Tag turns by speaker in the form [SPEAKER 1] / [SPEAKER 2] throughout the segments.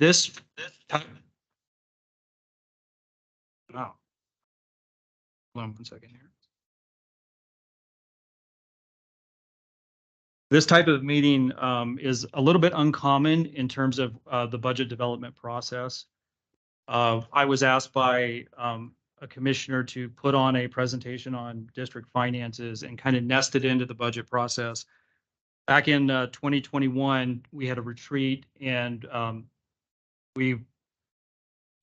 [SPEAKER 1] This wow. Hold on 1 second here. This type of meeting is a little bit uncommon in terms of the budget development process. I was asked by a commissioner to put on a presentation on district finances and kind of nest it into the budget process. Back in 2021, we had a retreat and we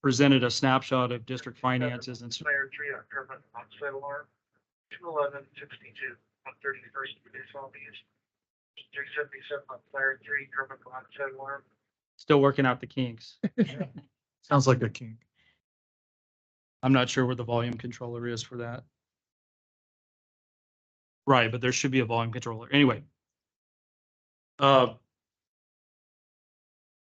[SPEAKER 1] presented a snapshot of district finances and.
[SPEAKER 2] Fire 3 on permanent onsite alarm, 211-62, 133, reduce all these. 377 on fire 3, permanent onsite alarm.
[SPEAKER 1] Still working out the kinks.
[SPEAKER 3] Sounds like a king.
[SPEAKER 1] I'm not sure where the volume controller is for that. Right, but there should be a volume controller. Anyway.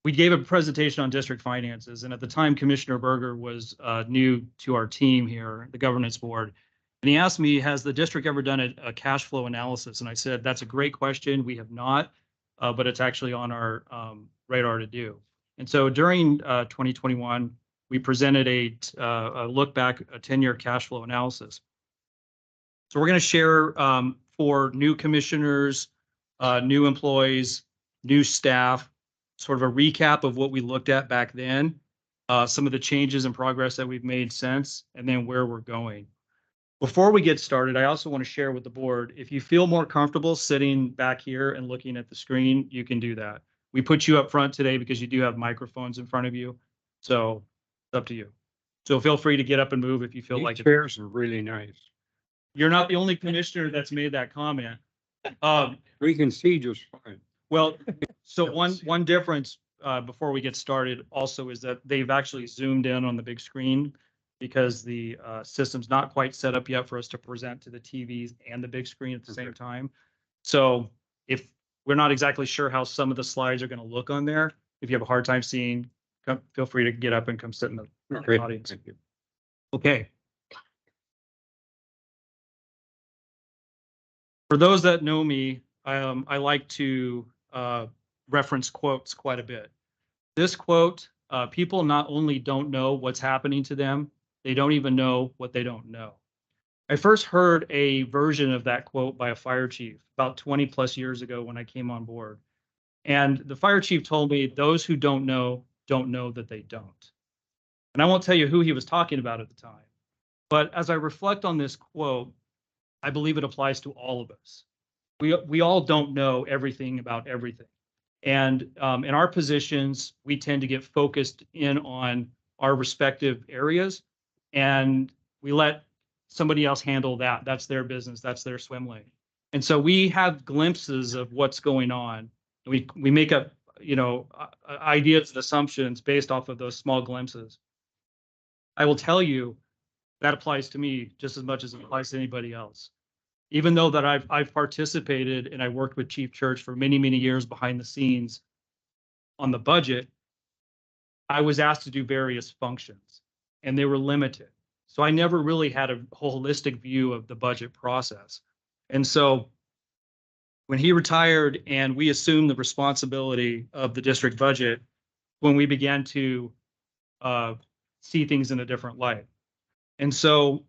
[SPEAKER 1] We gave a presentation on district finances, and at the time, Commissioner Berger was new to our team here, the governance board. And he asked me, has the district ever done a cash flow analysis? And I said, that's a great question. We have not, but it's actually on our radar to do. And so during 2021, we presented a look back, a 10-year cash flow analysis. So we're going to share for new commissioners, new employees, new staff, sort of a recap of what we looked at back then, some of the changes and progress that we've made since, and then where we're going. Before we get started, I also want to share with the board, if you feel more comfortable sitting back here and looking at the screen, you can do that. We put you up front today because you do have microphones in front of you, so it's up to you. So feel free to get up and move if you feel like it.
[SPEAKER 4] Chairs are really nice.
[SPEAKER 1] You're not the only commissioner that's made that comment.
[SPEAKER 4] We can see just fine.
[SPEAKER 1] Well, so one difference before we get started also is that they've actually zoomed in on the big screen because the system's not quite set up yet for us to present to the TVs and the big screen at the same time. So if we're not exactly sure how some of the slides are going to look on there, if you have a hard time seeing, feel free to get up and come sit in the audience.
[SPEAKER 4] Thank you.
[SPEAKER 1] Okay. For those that know me, I like to reference quotes quite a bit. This quote, people not only don't know what's happening to them, they don't even know what they don't know. I first heard a version of that quote by a fire chief about 20 plus years ago when I came on board. And the fire chief told me, those who don't know that they don't. And I won't tell you who he was talking about at the time. But as I reflect on this quote, I believe it applies to all of us. We all don't know everything about everything. And in our positions, we tend to get focused in on our respective areas, and we let somebody else handle that. That's their business. That's their swim lane. And so we have glimpses of what's going on. We make up, ideas and assumptions based off of those small glimpses. I will tell you that applies to me just as much as it applies to anybody else. Even though that I've participated and I worked with Chief Church for many, many years behind the scenes on the budget, I was asked to do various functions and they were limited. So I never really had a holistic view of the budget process. And so when he retired and we assumed the responsibility of the district budget, when we began to see things in a different light. And so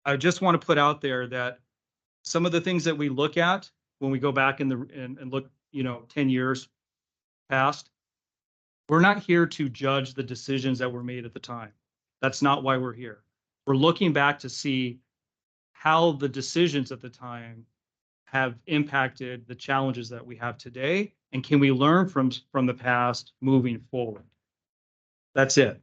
[SPEAKER 1] I just want to put out there that some of the things that we look at when we go back and look, 10 years past, we're not here to judge the decisions that were made at the time. That's not why we're here. We're looking back to see how the decisions at the time have impacted the challenges that we have today, and can we learn from the past moving forward? That's it.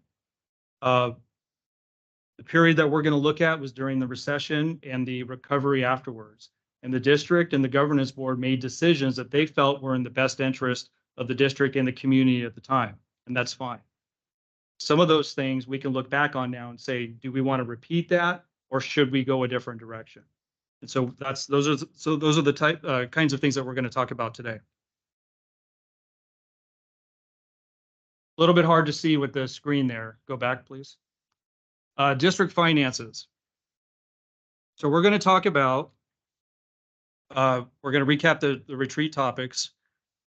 [SPEAKER 1] The period that we're going to look at was during the recession and the recovery afterwards. And the district and the governance board made decisions that they felt were in the best interest of the district and the community at the time. And that's fine. Some of those things we can look back on now and say, do we want to repeat that, or should we go a different direction? And so those are the kinds of things that we're going to talk about today. A little bit hard to see with the screen there. Go back, please. District finances. So we're going to talk about, we're going to recap the retreat topics.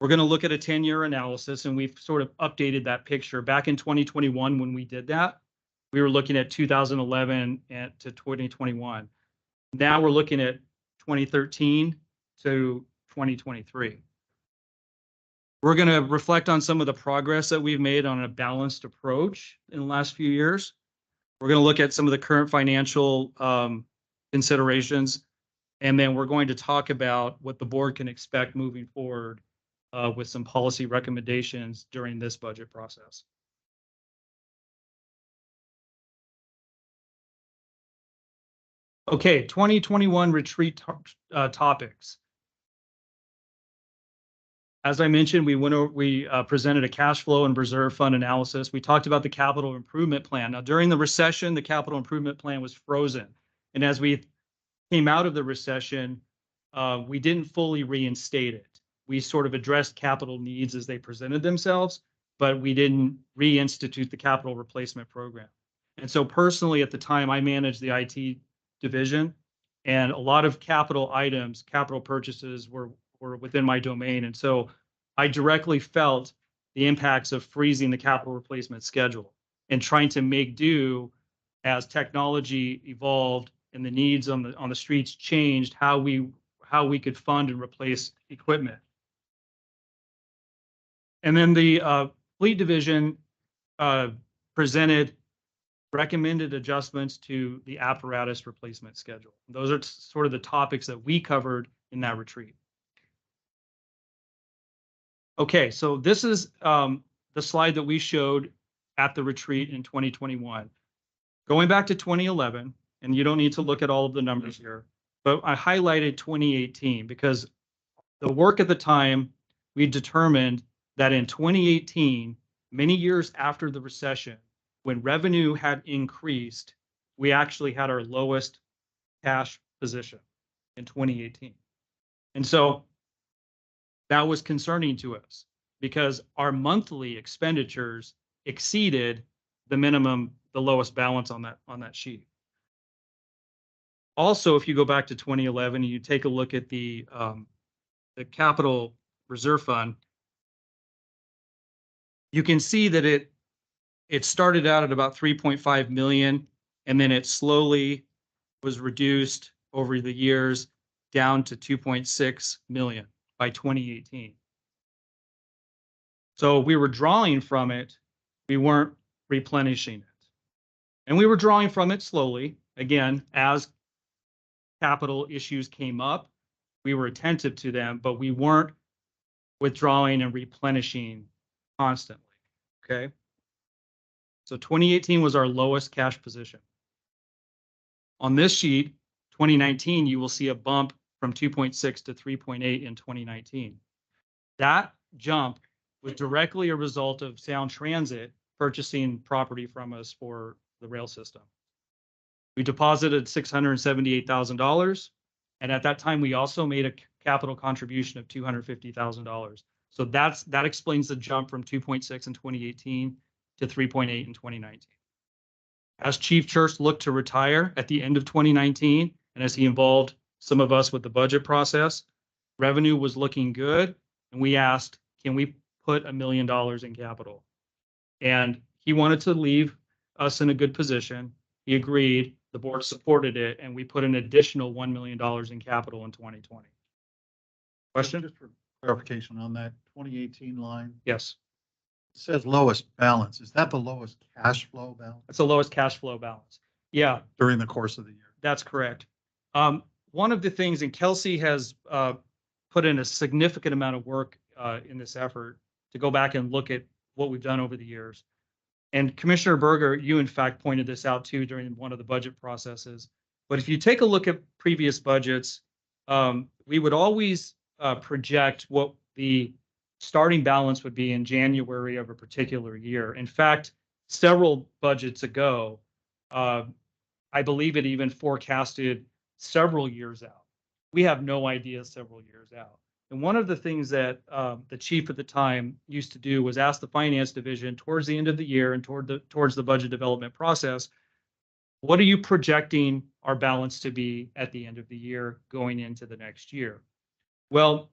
[SPEAKER 1] We're going to look at a 10-year analysis, and we've sort of updated that picture. Back in 2021, when we did that, we were looking at 2011 to 2021. Now we're looking at 2013 to 2023. We're going to reflect on some of the progress that we've made on a balanced approach in the last few years. We're going to look at some of the current financial considerations, and then we're going to talk about what the board can expect moving forward with some policy recommendations during this budget process. Okay, 2021 retreat topics. As I mentioned, we presented a cash flow and reserve fund analysis. We talked about the capital improvement plan. Now, during the recession, the capital improvement plan was frozen. And as we came out of the recession, we didn't fully reinstate it. We sort of addressed capital needs as they presented themselves, but we didn't reinstitute the capital replacement program. And so personally, at the time, I managed the IT division, and a lot of capital items, capital purchases were within my domain. And so I directly felt the impacts of freezing the capital replacement schedule and trying to make do as technology evolved and the needs on the streets changed, how we could fund and replace equipment. And then the fleet division presented recommended adjustments to the apparatus replacement schedule. Those are sort of the topics that we covered in that retreat. Okay, so this is the slide that we showed at the retreat in 2021. Going back to 2011, and you don't need to look at all of the numbers here, but I highlighted 2018 because the work at the time, we determined that in 2018, many years after the recession, when revenue had increased, we actually had our lowest cash position in 2018. And so that was concerning to us because our monthly expenditures exceeded the minimum, the lowest balance on that sheet. Also, if you go back to 2011 and you take a look at the capital reserve fund, you can see that it started out at about 3.5 million, and then it slowly was reduced over the years down to 2.6 million by 2018. So we were drawing from it, we weren't replenishing it. And we were drawing from it slowly. Again, as capital issues came up, we were attentive to them, but we weren't withdrawing and replenishing constantly, okay? So 2018 was our lowest cash position. On this sheet, 2019, you will see a bump from 2.6 to 3.8 in 2019. That jump was directly a result of Sound Transit purchasing property from us for the rail system. We deposited $678,000, and at that time, we also made a capital contribution of $250,000. So that explains the jump from 2.6 in 2018 to 3.8 in 2019. As Chief Church looked to retire at the end of 2019, and as he involved some of us with the budget process, revenue was looking good, and we asked, can we put $1 million in capital? And he wanted to leave us in a good position. He agreed, the board supported it, and we put an additional $1 million in capital in 2020. Question?
[SPEAKER 3] Just for clarification on that 2018 line,
[SPEAKER 1] Yes,
[SPEAKER 3] it says lowest balance. Is that the lowest cash flow balance
[SPEAKER 1] that's the lowest cash flow balance. Yeah,
[SPEAKER 3] during the course of the year?
[SPEAKER 1] that's correct. One of the things, and Kelsey has put in a significant amount of work in this effort to go back and look at what we've done over the years. And Commissioner Berger, you in fact pointed this out too during one of the budget processes. But if you take a look at previous budgets, we would always project what the starting balance would be in January of a particular year. In fact, several budgets ago, I believe it even forecasted several years out. We have no idea several years out. And one of the things that the chief at the time used to do was ask the finance division towards the end of the year and towards the budget development process, what are you projecting our balance to be at the end of the year going into the next year? Well,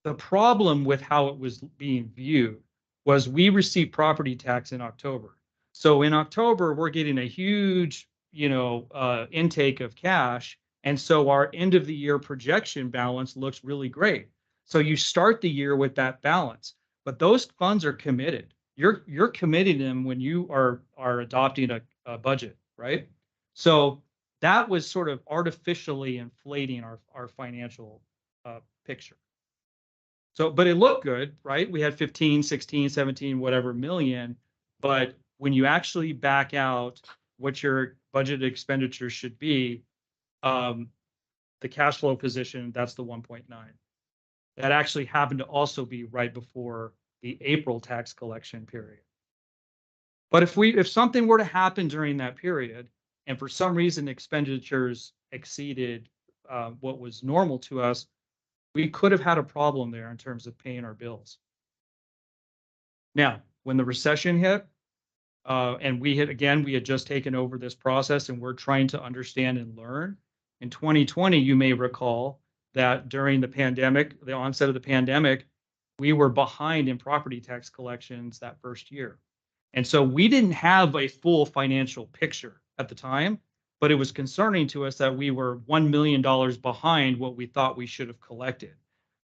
[SPEAKER 1] The problem with how it was being viewed was we received property tax in October. So in October, we're getting a huge, intake of cash. And so our end of the year projection balance looks really great. So you start the year with that balance, but those funds are committed. You're committing them when you are adopting a budget, right? So that was sort of artificially inflating our financial picture. So, but it looked good, right? We had 15, 16, 17, whatever million. But when you actually back out what your budgeted expenditures should be, the cash flow position, that's the 1.9. That actually happened to also be right before the April tax collection period. But if something were to happen during that period, and for some reason expenditures exceeded what was normal to us, we could have had a problem there in terms of paying our bills. Now, when the recession hit, and we had just taken over this process and we're trying to understand and learn. In 2020, you may recall that during the onset of the pandemic, we were behind in property tax collections that first year. And so we didn't have a full financial picture at the time, but it was concerning to us that we were $1 million behind what we thought we should have collected.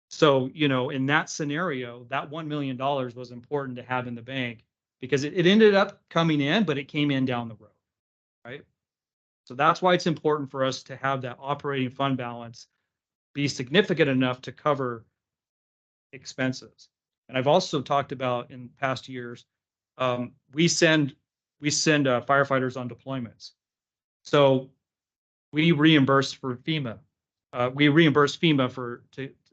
[SPEAKER 1] So, in that scenario, that $1 million was important to have in the bank because it ended up coming in, but it came in down the road, right? So that's why it's important for us to have that operating fund balance be significant enough to cover expenses. And I've also talked about in past years, we send firefighters on deployments. So we reimburse for FEMA. We reimburse FEMA for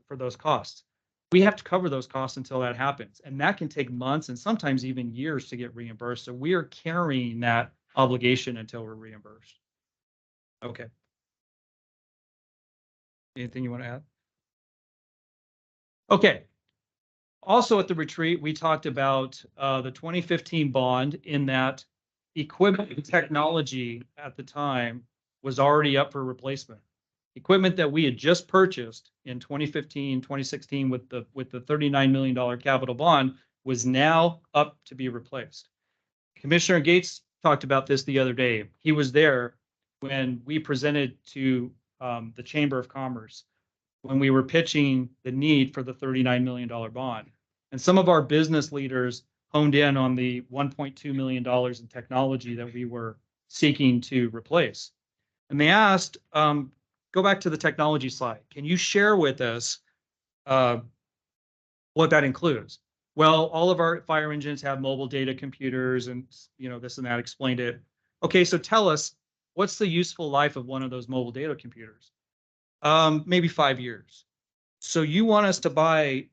[SPEAKER 1] those costs. We have to cover those costs until that happens. And that can take months and sometimes even years to get reimbursed. So we are carrying that obligation until we're reimbursed. Okay. Anything you want to add? Okay. Also at the retreat, we talked about the 2015 bond in that equipment and technology at the time was already up for replacement. Equipment that we had just purchased in 2015, 2016 with the $39 million capital bond was now up to be replaced. Commissioner Gates talked about this the other day. He was there when we presented to the Chamber of Commerce when we were pitching the need for the $39 million bond. And some of our business leaders honed in on the $1.2 million in technology that we were seeking to replace. And they asked, go back to the technology slide. Can you share with us what that includes? Well, all of our fire engines have mobile data computers and, this and that, explained it. Okay, so tell us, what's the useful life of one of those mobile data computers? Maybe 5 years. So you want us to buy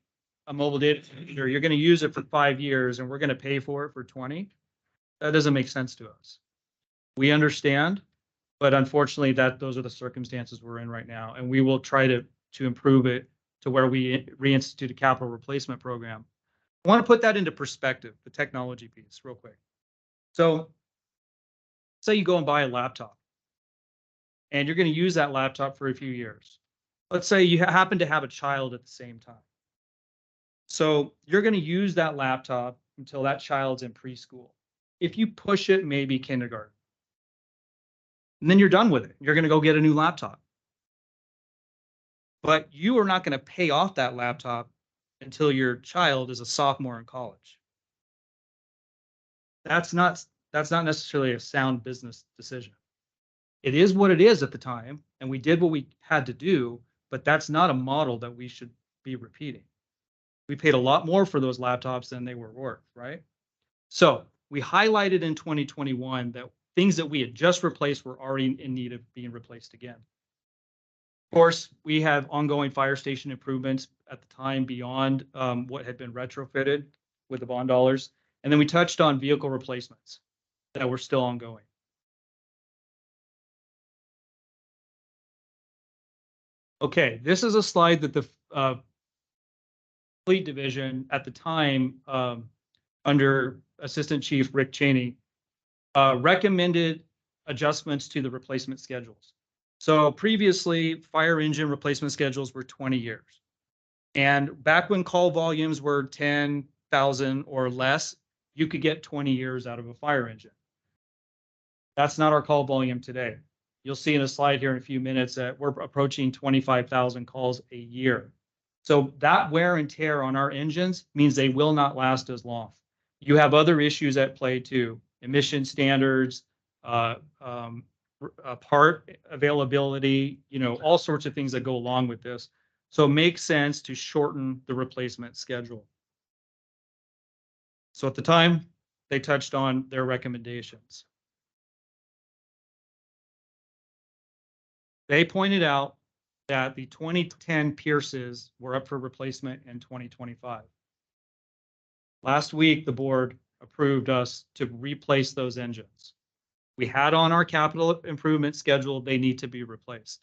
[SPEAKER 1] a mobile data computer, you're going to use it for 5 years and we're going to pay for it for 20? That doesn't make sense to us. We understand, but unfortunately those are the circumstances we're in right now. And we will try to improve it to where we reinstitute a capital replacement program. I want to put that into perspective, the technology piece, real quick. So say you go and buy a laptop and you're going to use that laptop for a few years. Let's say you happen to have a child at the same time. So you're going to use that laptop until that child's in preschool. If you push it, maybe kindergarten. And then you're done with it. You're going to go get a new laptop. But you are not going to pay off that laptop until your child is a sophomore in college. That's not necessarily a sound business decision. It is what it is at the time, and we did what we had to do, but that's not a model that we should be repeating. We paid a lot more for those laptops than they were worth, right? So we highlighted in 2021 that things that we had just replaced were already in need of being replaced again. Of course, we have ongoing fire station improvements at the time beyond what had been retrofitted with the bond dollars. And then we touched on vehicle replacements that were still ongoing. Okay, this is a slide that the Fleet Division at the time, under Assistant Chief Rick Cheney, recommended adjustments to the replacement schedules. So previously, fire engine replacement schedules were 20 years. And back when call volumes were 10,000 or less, you could get 20 years out of a fire engine. That's not our call volume today. You'll see in a slide here in a few minutes that we're approaching 25,000 calls a year. So that wear and tear on our engines means they will not last as long. You have other issues at play too, emission standards, part availability, all sorts of things that go along with this. So it makes sense to shorten the replacement schedule. So at the time, they touched on their recommendations. They pointed out that the 2010 Pierces were up for replacement in 2025. Last week, the board approved us to replace those engines. We had on our capital improvement schedule, they need to be replaced.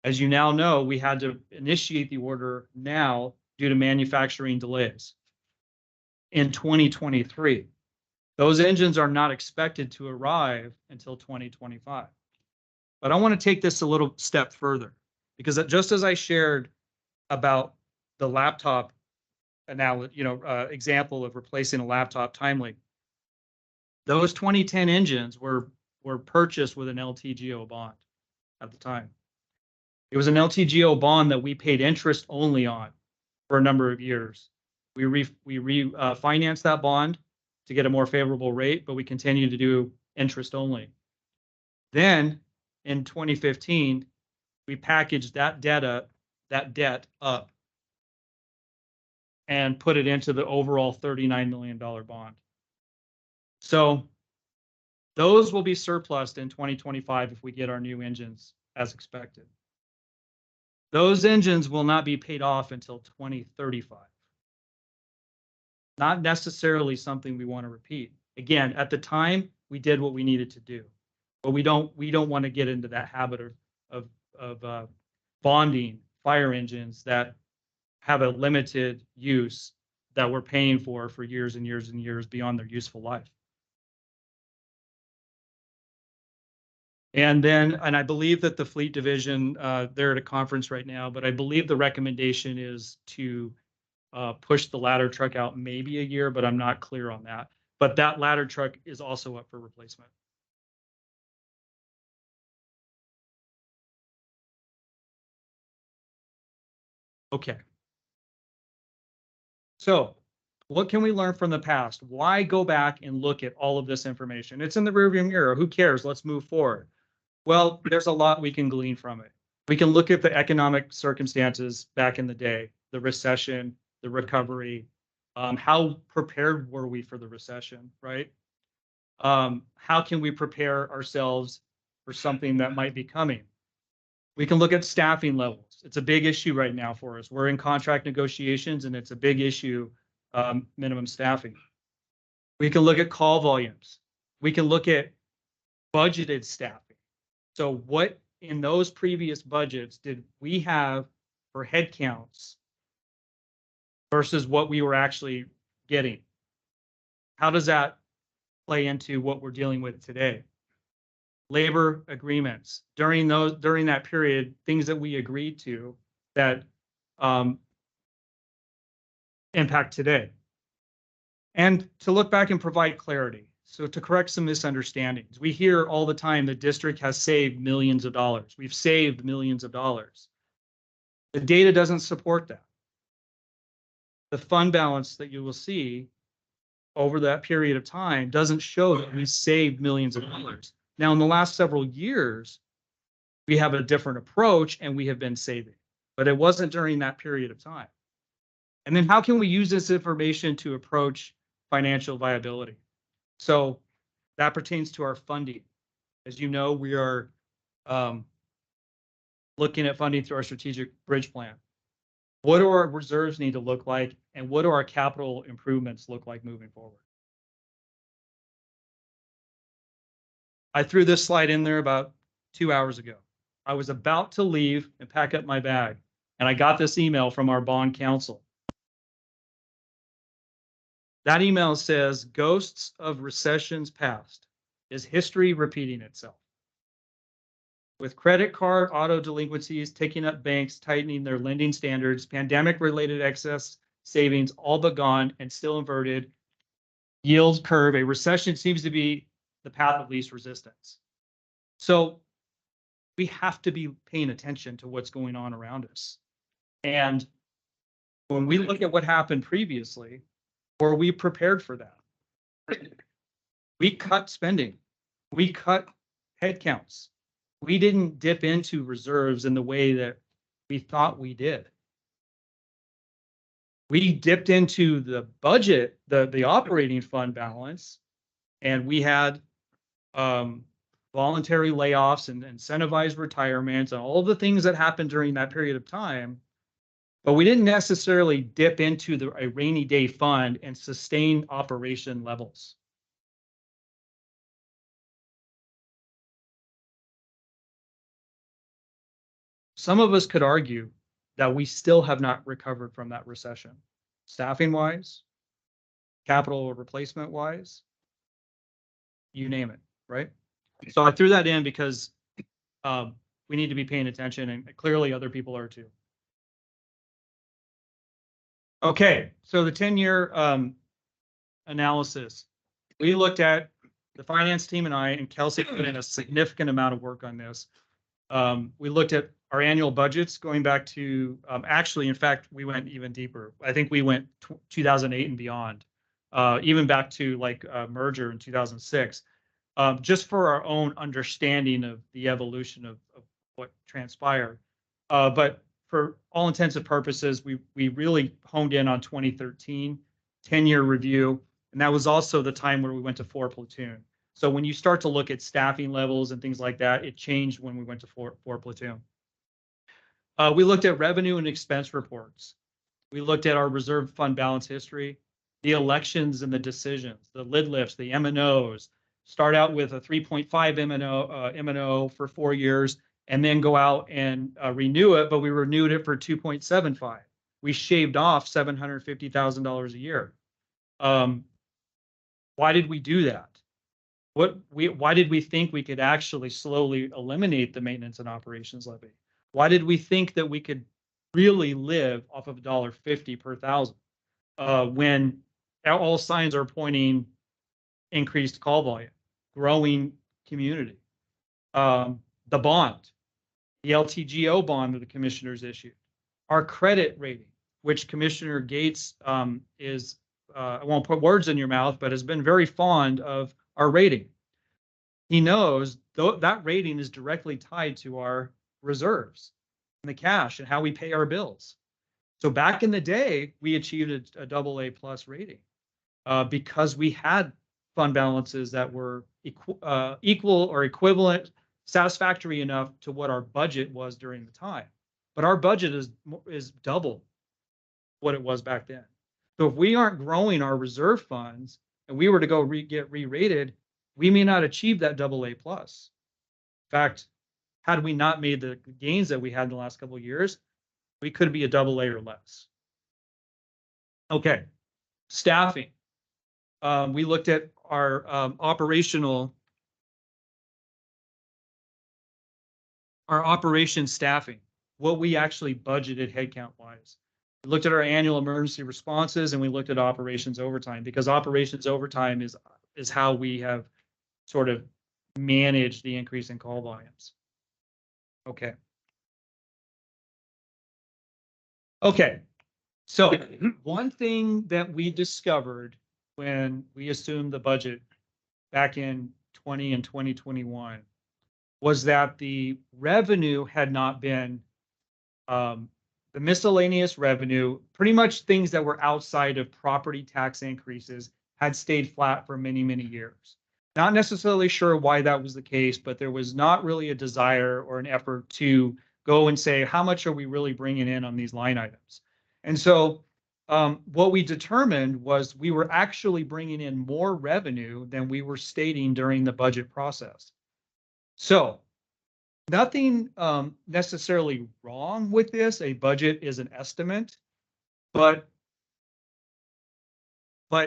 [SPEAKER 1] As you now know, we had to initiate the order now due to manufacturing delays. In 2023, those engines are not expected to arrive until 2025. But I want to take this a little step further, because just as I shared about the laptop example of replacing a laptop timely, those 2010 engines were purchased with an LTGO bond at the time. It was an LTGO bond that we paid interest only on for a number of years. We refinanced that bond to get a more favorable rate, but we continued to do interest only. Then in 2015, we packaged that debt up and put it into the overall $39 million bond. So those will be surplused in 2025 if we get our new engines as expected. Those engines will not be paid off until 2035. Not necessarily something we want to repeat. Again, at the time, we did what we needed to do, but we don't want to get into that habit of bonding fire engines that have a limited use that we're paying for years and years and years beyond their useful life. And I believe that the fleet division, they're at a conference right now, but I believe the recommendation is to push the ladder truck out maybe a year, but I'm not clear on that. But that ladder truck is also up for replacement. Okay. So what can we learn from the past? Why go back and look at all of this information? It's in the rearview mirror. Who cares? Let's move forward. Well, there's a lot we can glean from it. We can look at the economic circumstances back in the day, the recession, the recovery, how prepared were we for the recession, right? How can we prepare ourselves for something that might be coming? We can look at staffing levels. It's a big issue right now for us. We're in contract negotiations and it's a big issue, minimum staffing. We can look at call volumes. We can look at budgeted staffing. So what in those previous budgets did we have for headcounts versus what we were actually getting? How does that play into what we're dealing with today? Labor agreements during that period, things that we agreed to that impact today. And to look back and provide clarity. So to correct some misunderstandings, we hear all the time the district has saved millions of dollars. We've saved millions of dollars. The data doesn't support that. The fund balance that you will see over that period of time doesn't show that we saved millions of dollars. Now, in the last several years, we have a different approach and we have been saving, but it wasn't during that period of time. And then how can we use this information to approach financial viability? So that pertains to our funding. As you know, we are looking at funding through our strategic bridge plan. What do our reserves need to look like, and what do our capital improvements look like moving forward? I threw this slide in there about 2 hours ago. I was about to leave and pack up my bag, and I got this email from our bond counsel. That email says, "Ghosts of recessions past. Is history repeating itself?" With credit card, auto delinquencies, ticking up banks, tightening their lending standards, pandemic-related excess savings all but gone and still inverted yield curve, a recession seems to be the path of least resistance. So we have to be paying attention to what's going on around us. And when we look at what happened previously, were we prepared for that? We cut spending. We cut headcounts. We didn't dip into reserves in the way that we thought we did. We dipped into the budget, the operating fund balance, and we had voluntary layoffs and incentivized retirements and all the things that happened during that period of time. But we didn't necessarily dip into a rainy day fund and sustain operation levels. Some of us could argue that we still have not recovered from that recession, staffing wise, capital replacement wise, you name it, right? So I threw that in because we need to be paying attention, and clearly other people are too. Okay, so the 10-year analysis. We looked at, the finance team and I and Kelsey put in a significant amount of work on this. We looked at our annual budgets going back to, actually, in fact, we went even deeper. I think we went 2008 and beyond, even back to like merger in 2006, just for our own understanding of the evolution of what transpired. But for all intents and purposes, we really honed in on 2013, 10-year review. And that was also the time where we went to 4 platoon. So when you start to look at staffing levels and things like that, it changed when we went to 4 platoon. We looked at revenue and expense reports. We looked at our reserve fund balance history, the elections and the decisions, the lid lifts, the M&Os. Start out with a 3.5 M&O for 4 years, and then go out and renew it, but we renewed it for 2.75. We shaved off $750,000 a year. Why did we do that? Why did we think we could actually slowly eliminate the maintenance and operations levy? Why did we think that we could really live off of $1.50 per thousand when all signs are pointing increased call volume, growing community? The bond, the LTGO bond that the commissioners issued, our credit rating, which Commissioner Gates is, I won't put words in your mouth, but has been very fond of our rating. He knows that rating is directly tied to our reserves and the cash and how we pay our bills. So back in the day, we achieved a AA+ rating because we had fund balances that were equal or equivalent, satisfactory enough to what our budget was during the time. But our budget is double what it was back then. So if we aren't growing our reserve funds and we were to go get re-rated, we may not achieve that AA+. In fact, had we not made the gains that we had in the last couple of years, we could be a AA or less. Okay, staffing. We looked at our operation staffing, what we actually budgeted headcount wise. We looked at our annual emergency responses, and we looked at operations overtime, because operations overtime is how we have sort of managed the increase in call volumes. Okay. Okay. So one thing that we discovered when we assumed the budget back in 20 and 2021 was that the revenue had not been, the miscellaneous revenue, pretty much things that were outside of property tax increases, had stayed flat for many, many years. Not necessarily sure why that was the case, but there was not really a desire or an effort to go and say, how much are we really bringing in on these line items? And so what we determined was we were actually bringing in more revenue than we were stating during the budget process. So nothing necessarily wrong with this. A budget is an estimate, but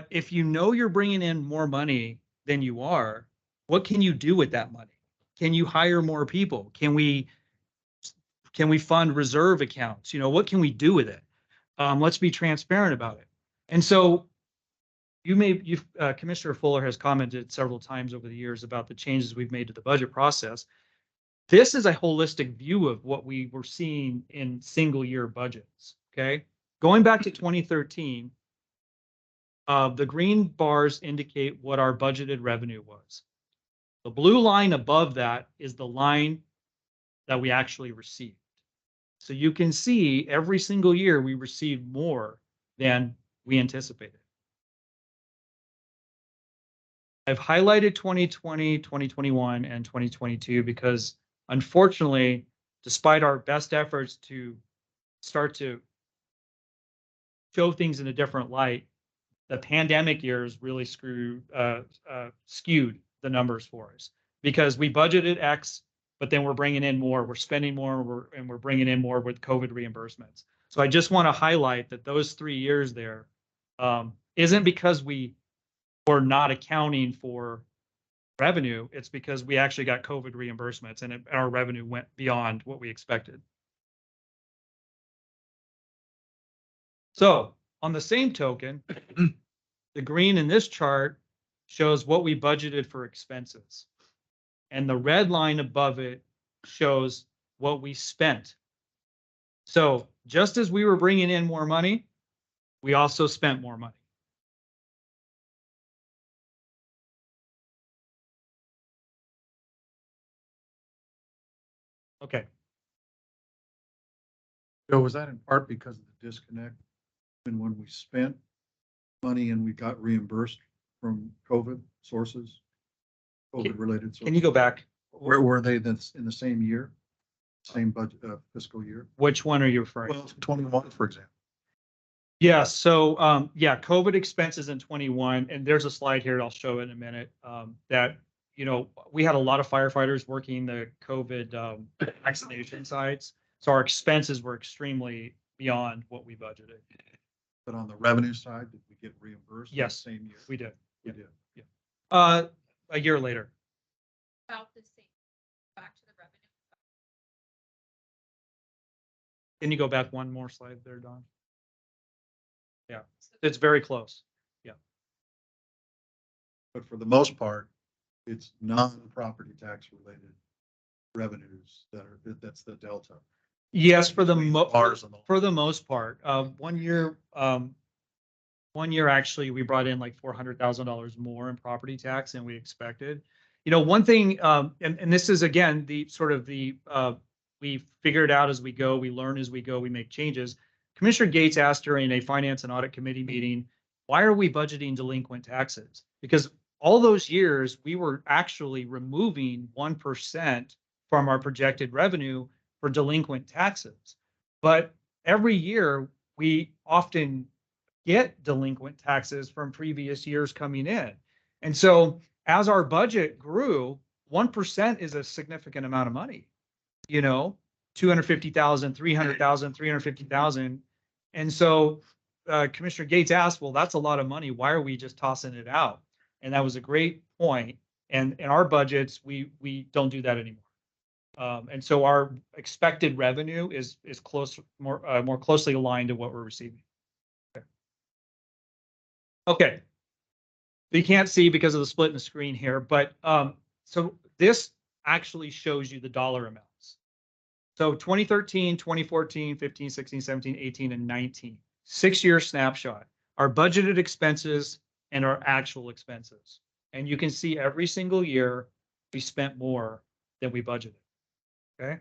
[SPEAKER 1] if you know you're bringing in more money than you are, what can you do with that money? Can you hire more people? Can we fund reserve accounts? You know, what can we do with it? Let's be transparent about it. And so Commissioner Fuller has commented several times over the years about the changes we've made to the budget process. This is a holistic view of what we were seeing in single year budgets. Okay. Going back to 2013, the green bars indicate what our budgeted revenue was. The blue line above that is the line that we actually received. So you can see every single year we received more than we anticipated. I've highlighted 2020, 2021, and 2022 because unfortunately, despite our best efforts to start to show things in a different light, the pandemic years really skewed the numbers for us because we budgeted X, but then we're bringing in more, we're spending more, and we're bringing in more with COVID reimbursements. So I just want to highlight that those 3 years there isn't because we were not accounting for revenue. It's because we actually got COVID reimbursements and our revenue went beyond what we expected. So on the same token, the green in this chart shows what we budgeted for expenses. And the red line above it shows what we spent. So just as we were bringing in more money, we also spent more money. Okay.
[SPEAKER 3] Joe, was that in part because of the disconnect? And when we spent money and we got reimbursed from COVID sources, COVID-related sources?
[SPEAKER 1] Can you go back?
[SPEAKER 3] Where were they in the same year? Same budget, fiscal year?
[SPEAKER 1] Which one are you referring to?
[SPEAKER 3] Well, 21, for example.
[SPEAKER 1] Yeah, so COVID expenses in 21, and there's a slide here I'll show in a minute that, you know, we had a lot of firefighters working the COVID vaccination sites. So our expenses were extremely beyond what we budgeted.
[SPEAKER 3] But on the revenue side, did we get reimbursed? in the
[SPEAKER 1] Yes,
[SPEAKER 3] Same year?
[SPEAKER 1] we did.
[SPEAKER 3] We did.
[SPEAKER 1] A year later.
[SPEAKER 5] About the same, back to the revenue.
[SPEAKER 1] Can you go back one more slide there, Don? Yeah,
[SPEAKER 5] So
[SPEAKER 1] it's very close.
[SPEAKER 3] But for the most part, it's non-property tax related revenues that's the delta.
[SPEAKER 1] Yes, for the
[SPEAKER 3] Bars and the-
[SPEAKER 1] for the most part. One year actually we brought in like $400,000 more in property tax than we expected. You know, one thing, and this is again the sort of the we figure it out as we go, we learn as we go, we make changes. Commissioner Gates asked during a Finance and Audit Committee meeting, why are we budgeting delinquent taxes? Because all those years we were actually removing 1% from our projected revenue for delinquent taxes. But every year we often get delinquent taxes from previous years coming in. And so as our budget grew, 1% is a significant amount of money, you know, 250,000, 300,000, 350,000. And so Commissioner Gates asked, well, that's a lot of money. Why are we just tossing it out? And that was a great point. And in our budgets, we don't do that anymore. And so our expected revenue is more closely aligned to what we're receiving. Okay. So you can't see because of the split in the screen here, but so this actually shows you the dollar amounts. So 2013, 2014, 15, 16, 17, 18, and 19, 6-year snapshot, our budgeted expenses and our actual expenses. And you can see every single year we spent more than we budgeted. Okay.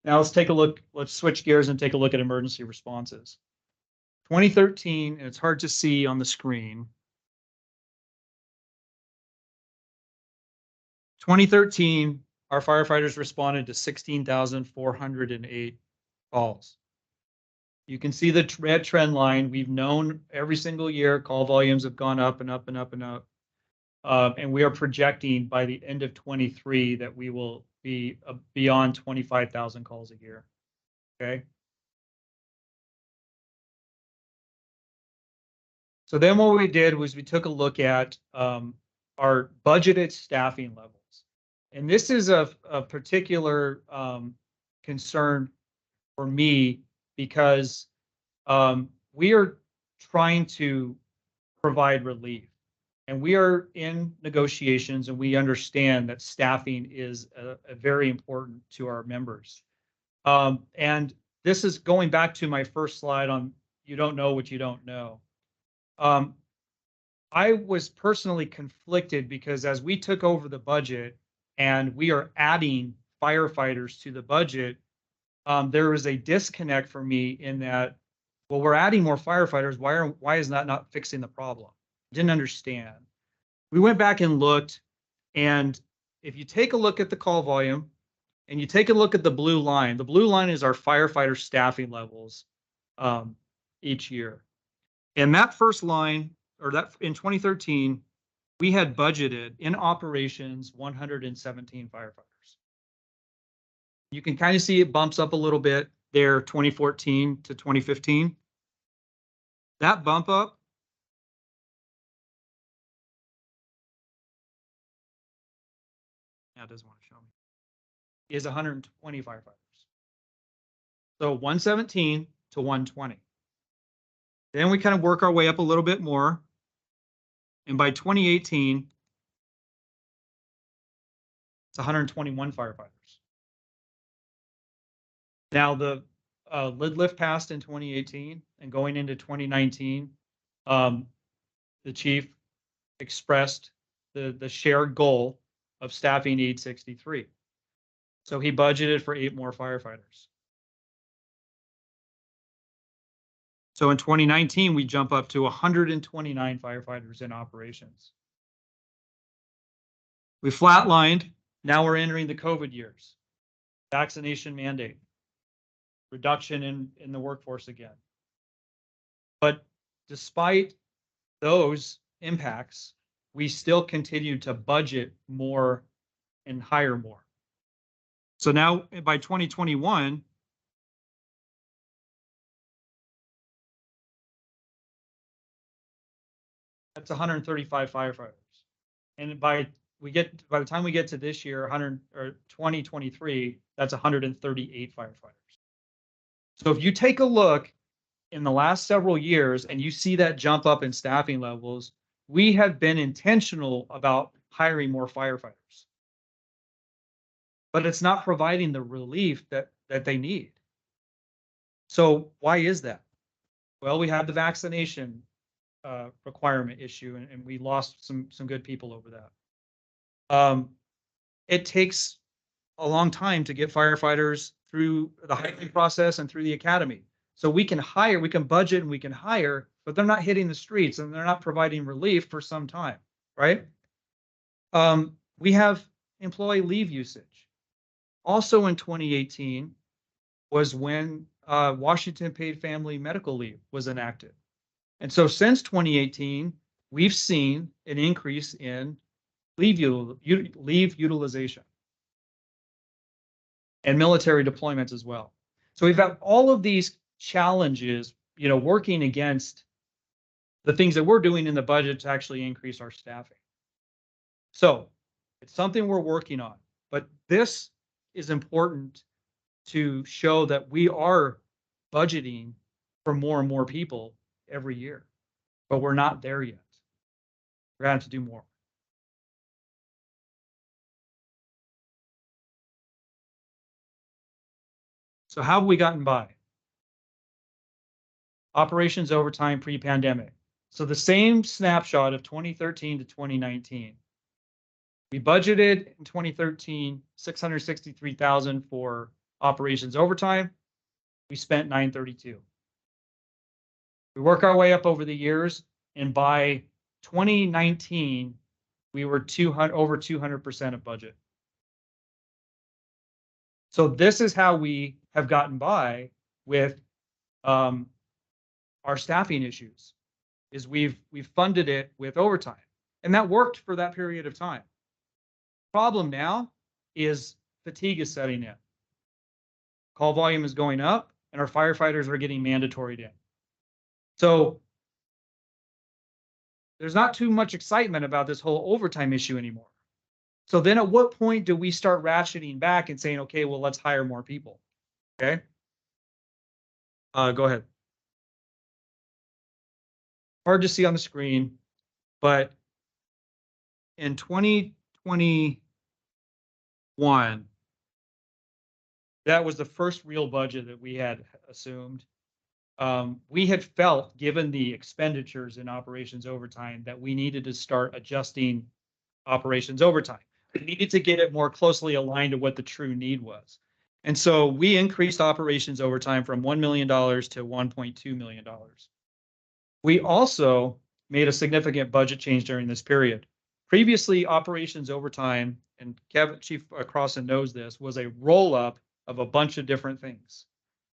[SPEAKER 1] Now let's take a look. Let's switch gears and take a look at emergency responses. 2013, and it's hard to see on the screen. 2013, our firefighters responded to 16,408 calls. You can see the red trend line. We've known every single year call volumes have gone up and up and up and up. And we are projecting by the end of 23 that we will be beyond 25,000 calls a year. Okay. So then what we did was we took a look at our budgeted staffing levels. And this is a particular concern for me because we are trying to provide relief. And we are in negotiations and we understand that staffing is a very important to our members. And this is going back to my first slide on you don't know what you don't know. I was personally conflicted because as we took over the budget and we are adding firefighters to the budget, there was a disconnect for me in that, well, we're adding more firefighters. Why is that not fixing the problem? Didn't understand. We went back and looked, and if you take a look at the call volume and you take a look at the blue line is our firefighter staffing levels each year. And that first line, or that in 2013, we had budgeted in operations 117 firefighters. You can kind of see it bumps up a little bit there, 2014 to 2015. That bump up that doesn't want to show me, is 120 firefighters. So 117 to 120. Then we kind of work our way up a little bit more. And by 2018, it's 121 firefighters. Now the lid lift passed in 2018 and going into 2019, the chief expressed the shared goal of staffing 863. So he budgeted for 8 more firefighters. So in 2019, we jump up to 129 firefighters in operations. We flatlined. Now we're entering the COVID years. Vaccination mandate. Reduction in the workforce again. But despite those impacts, we still continue to budget more and hire more. So now by 2021, that's 135 firefighters. And by the time we get to this year, 2023, that's 138 firefighters. So if you take a look in the last several years and you see that jump up in staffing levels, we have been intentional about hiring more firefighters. But it's not providing the relief that they need. So why is that? Well, we have the vaccination requirement issue, and we lost some good people over that. It takes a long time to get firefighters through the hiring process and through the academy. So we can hire, we can budget and we can hire, but they're not hitting the streets and they're not providing relief for some time, right? We have employee leave usage. Also in 2018 was when Washington paid family medical leave was enacted. And so since 2018, we've seen an increase in leave utilization and military deployments as well. So we've got all of these challenges, working against the things that we're doing in the budget to actually increase our staffing. So it's something we're working on, but this is important to show that we are budgeting for more and more people every year, but we're not there yet. We're going to have to do more. So how have we gotten by? Operations overtime pre-pandemic. So the same snapshot of 2013 to 2019. We budgeted in 2013 $663,000 for operations overtime. We spent $932,000. We work our way up over the years, and by 2019, we were over 200% of budget. So this is how we have gotten by with our staffing issues. Is we've funded it with overtime, and that worked for that period of time. Problem now is fatigue is setting in. Call volume is going up, and our firefighters are getting mandatoried in. So there's not too much excitement about this whole overtime issue anymore. So then at what point do we start ratcheting back and saying, okay, well, let's hire more people? Okay. Go ahead. Hard to see on the screen, but in 2021, that was the first real budget that we had assumed. We had felt, given the expenditures in operations overtime, that we needed to start adjusting operations overtime. We needed to get it more closely aligned to what the true need was. And so we increased operations overtime from $1 million to $1.2 million. We also made a significant budget change during this period. Previously, operations overtime, and Kevin, Chief Crossan knows this, was a roll-up of a bunch of different things.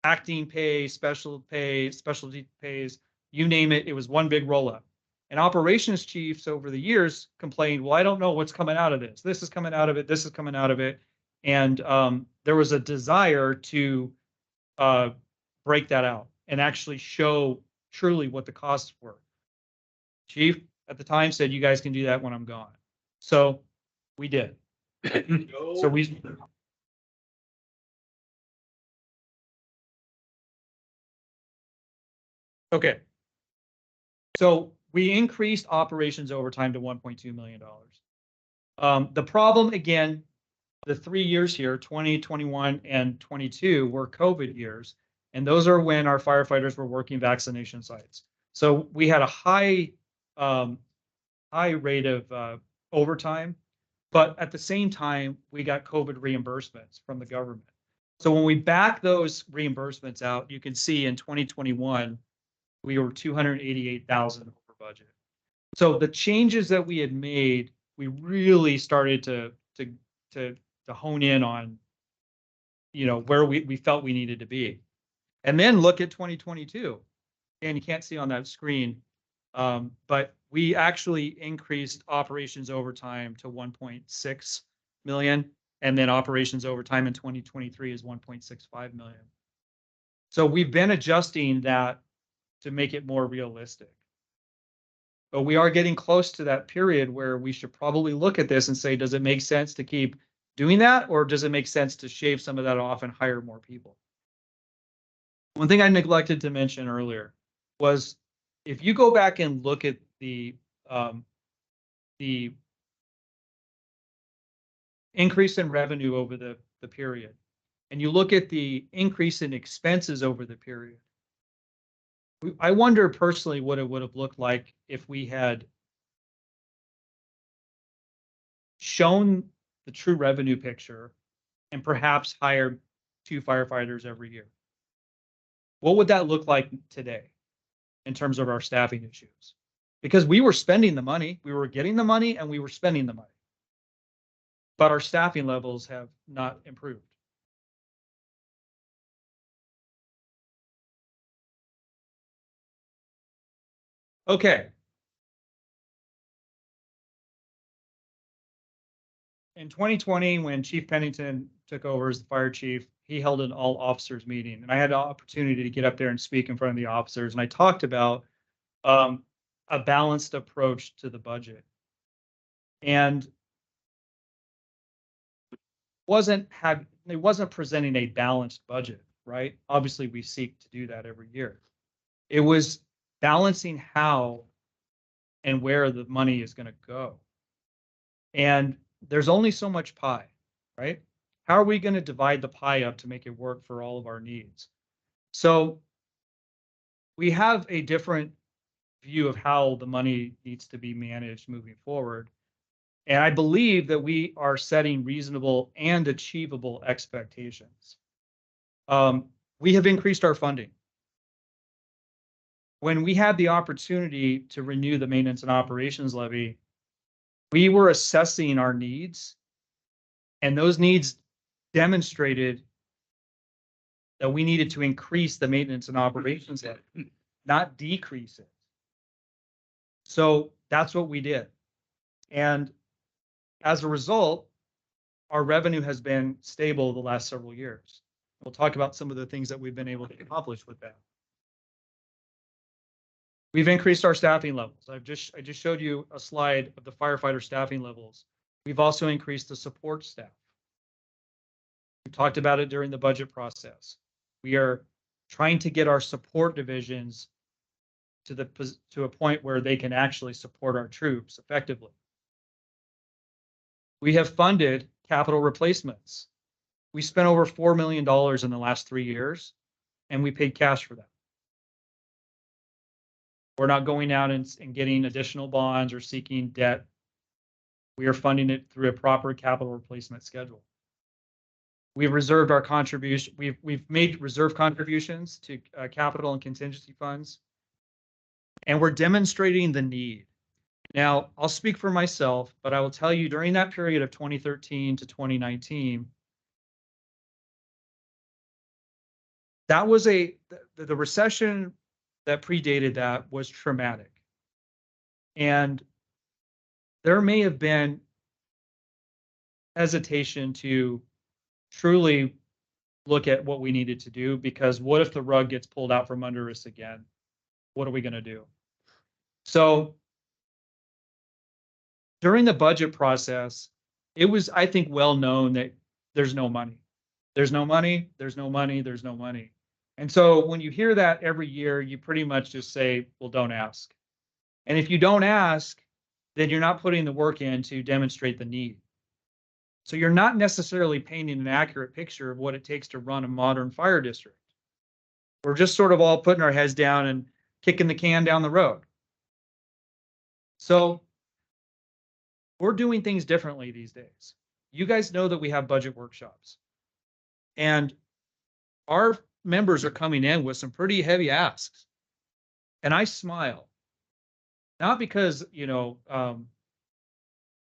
[SPEAKER 1] Acting pay, specialty pays, you name it, it was one big roll-up. And operations chiefs over the years complained, well, I don't know what's coming out of this. This is coming out of it. This is coming out of it. And there was a desire to break that out and actually show truly what the costs were. Chief at the time said, you guys can do that when I'm gone. So we did. So we. Okay. So we increased operations overtime to $1.2 million. The problem, again, the 3 years here, 20, 21, and 22 were COVID years. And those are when our firefighters were working vaccination sites. So we had a high rate of overtime, but at the same time, we got COVID reimbursements from the government. So when we back those reimbursements out, you can see in 2021, we were 288,000 over budget. So the changes that we had made, we really started to hone in on, you know, where we felt we needed to be. And then look at 2022. And you can't see on that screen, but we actually increased operations overtime to 1.6 million, and then operations overtime in 2023 is 1.65 million. So we've been adjusting that to make it more realistic. But we are getting close to that period where we should probably look at this and say, does it make sense to keep doing that? Or does it make sense to shave some of that off and hire more people? One thing I neglected to mention earlier was, if you go back and look at the increase in revenue over the period, and you look at the increase in expenses over the period, I wonder personally what it would have looked like if we had shown the true revenue picture and perhaps hired 2 firefighters every year. What would that look like today in terms of our staffing issues? Because we were spending the money, we were getting the money, and we were spending the money. But our staffing levels have not improved. Okay. In 2020, when Chief Pennington took over as the fire chief, he held an all officers meeting, and I had the opportunity to get up there and speak in front of the officers. And I talked about a balanced approach to the budget, and it wasn't presenting a balanced budget, right? Obviously, we seek to do that every year. It was balancing how and where the money is going to go. And there's only so much pie, right? How are we going to divide the pie up to make it work for all of our needs? So we have a different view of how the money needs to be managed moving forward. And I believe that we are setting reasonable and achievable expectations. We have increased our funding. When we had the opportunity to renew the maintenance and operations levy, we were assessing our needs, and those needs demonstrated that we needed to increase the maintenance and operations levy, not decrease it. So that's what we did. And as a result, our revenue has been stable the last several years. We'll talk about some of the things that we've been able to accomplish with that. We've increased our staffing levels. I just showed you a slide of the firefighter staffing levels. We've also increased the support staff. We talked about it during the budget process. We are trying to get our support divisions to a point where they can actually support our troops effectively. We have funded capital replacements. We spent over $4 million in the last 3 years, and we paid cash for that. We're not going out and getting additional bonds or seeking debt. We are funding it through a proper capital replacement schedule. We've reserved our contribution. We've made reserve contributions to capital and contingency funds, and we're demonstrating the need. Now, I'll speak for myself, but I will tell you during that period of 2013 to 2019, that was the recession that predated that was traumatic. And there may have been hesitation to truly look at what we needed to do, because what if the rug gets pulled out from under us again? What are we going to do? So during the budget process, it was, I think, well known that there's no money. There's no money, there's no money, there's no money. And so when you hear that every year, you pretty much just say, well, don't ask. And if you don't ask, then you're not putting the work in to demonstrate the need. So you're not necessarily painting an accurate picture of what it takes to run a modern fire district. We're just sort of all putting our heads down and kicking the can down the road. So we're doing things differently these days. You guys know that we have budget workshops, and our members are coming in with some pretty heavy asks. And I smile, not because,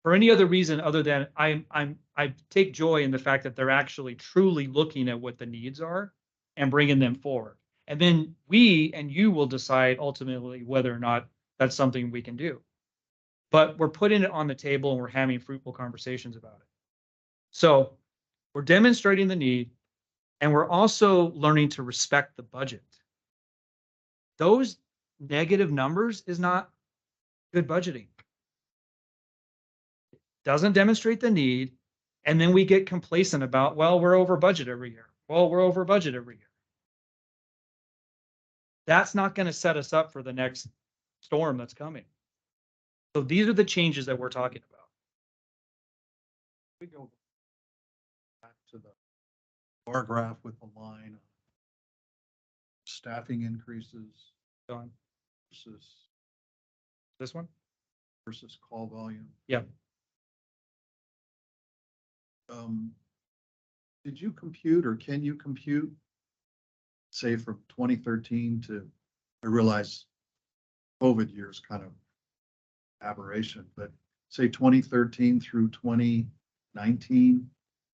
[SPEAKER 1] for any other reason other than I take joy in the fact that they're actually truly looking at what the needs are and bringing them forward. And then we and you will decide ultimately whether or not that's something we can do. But we're putting it on the table and we're having fruitful conversations about it. So we're demonstrating the need, and we're also learning to respect the budget. Those negative numbers is not good budgeting. It doesn't demonstrate the need, and then we get complacent about, well, we're over budget every year. Well, we're over budget every year. That's not going to set us up for the next storm that's coming. So these are the changes that we're talking about.
[SPEAKER 3] We go back to the bar graph with the line of staffing increases
[SPEAKER 1] Don,
[SPEAKER 3] versus
[SPEAKER 1] this one?
[SPEAKER 3] call volume.
[SPEAKER 1] Yep.
[SPEAKER 3] Did you compute, or can you compute, say from 2013 to, I realize COVID years kind of aberration, but say 2013 through 2019,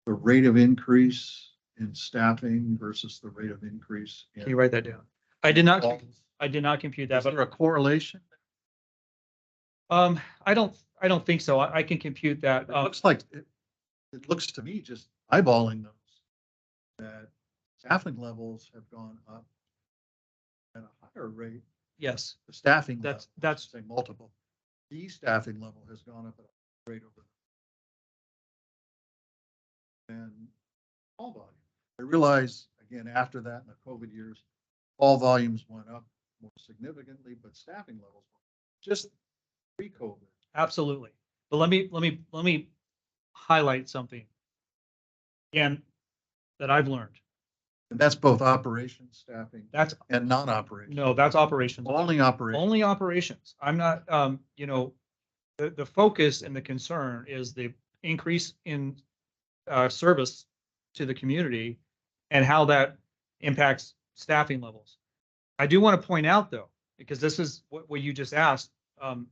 [SPEAKER 3] the rate of increase in staffing versus the rate of increase in.
[SPEAKER 1] Can you write that down? I did not compute that,
[SPEAKER 3] Is there a
[SPEAKER 1] but
[SPEAKER 3] correlation?
[SPEAKER 1] I don't think so. I can compute that.
[SPEAKER 3] It looks like, it looks to me, just eyeballing those, that staffing levels have gone up at a higher rate.
[SPEAKER 1] Yes,
[SPEAKER 3] The staffing.
[SPEAKER 1] That's-
[SPEAKER 3] level,
[SPEAKER 1] that's-
[SPEAKER 3] say multiple. The staffing level has gone up at a rate over. And call volume. I realize, again, after that in the COVID years, all volumes went up more significantly, but staffing levels, just pre-COVID.
[SPEAKER 1] absolutely. But let me highlight something again that I've learned.
[SPEAKER 3] And that's both operations staffing
[SPEAKER 1] That's
[SPEAKER 3] and non-operations.
[SPEAKER 1] no, that's operations.
[SPEAKER 3] Only operations.
[SPEAKER 1] Only operations. I'm not, the focus and the concern is the increase in service to the community and how that impacts staffing levels. I do want to point out though, because this is what you just asked,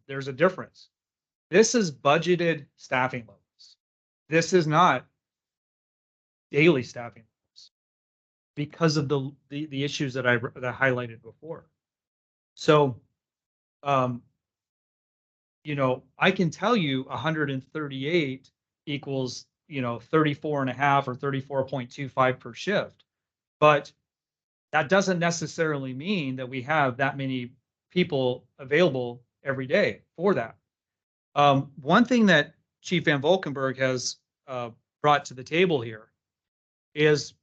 [SPEAKER 1] there's a difference. This is budgeted staffing levels. This is not daily staffing levels because of the issues that I highlighted before. So, I can tell you 138 equals, 34.5 or 34.25 per shift, but that doesn't necessarily mean that we have that many people available every day for that. One thing that Chief Van Valkenburg has brought to the table here is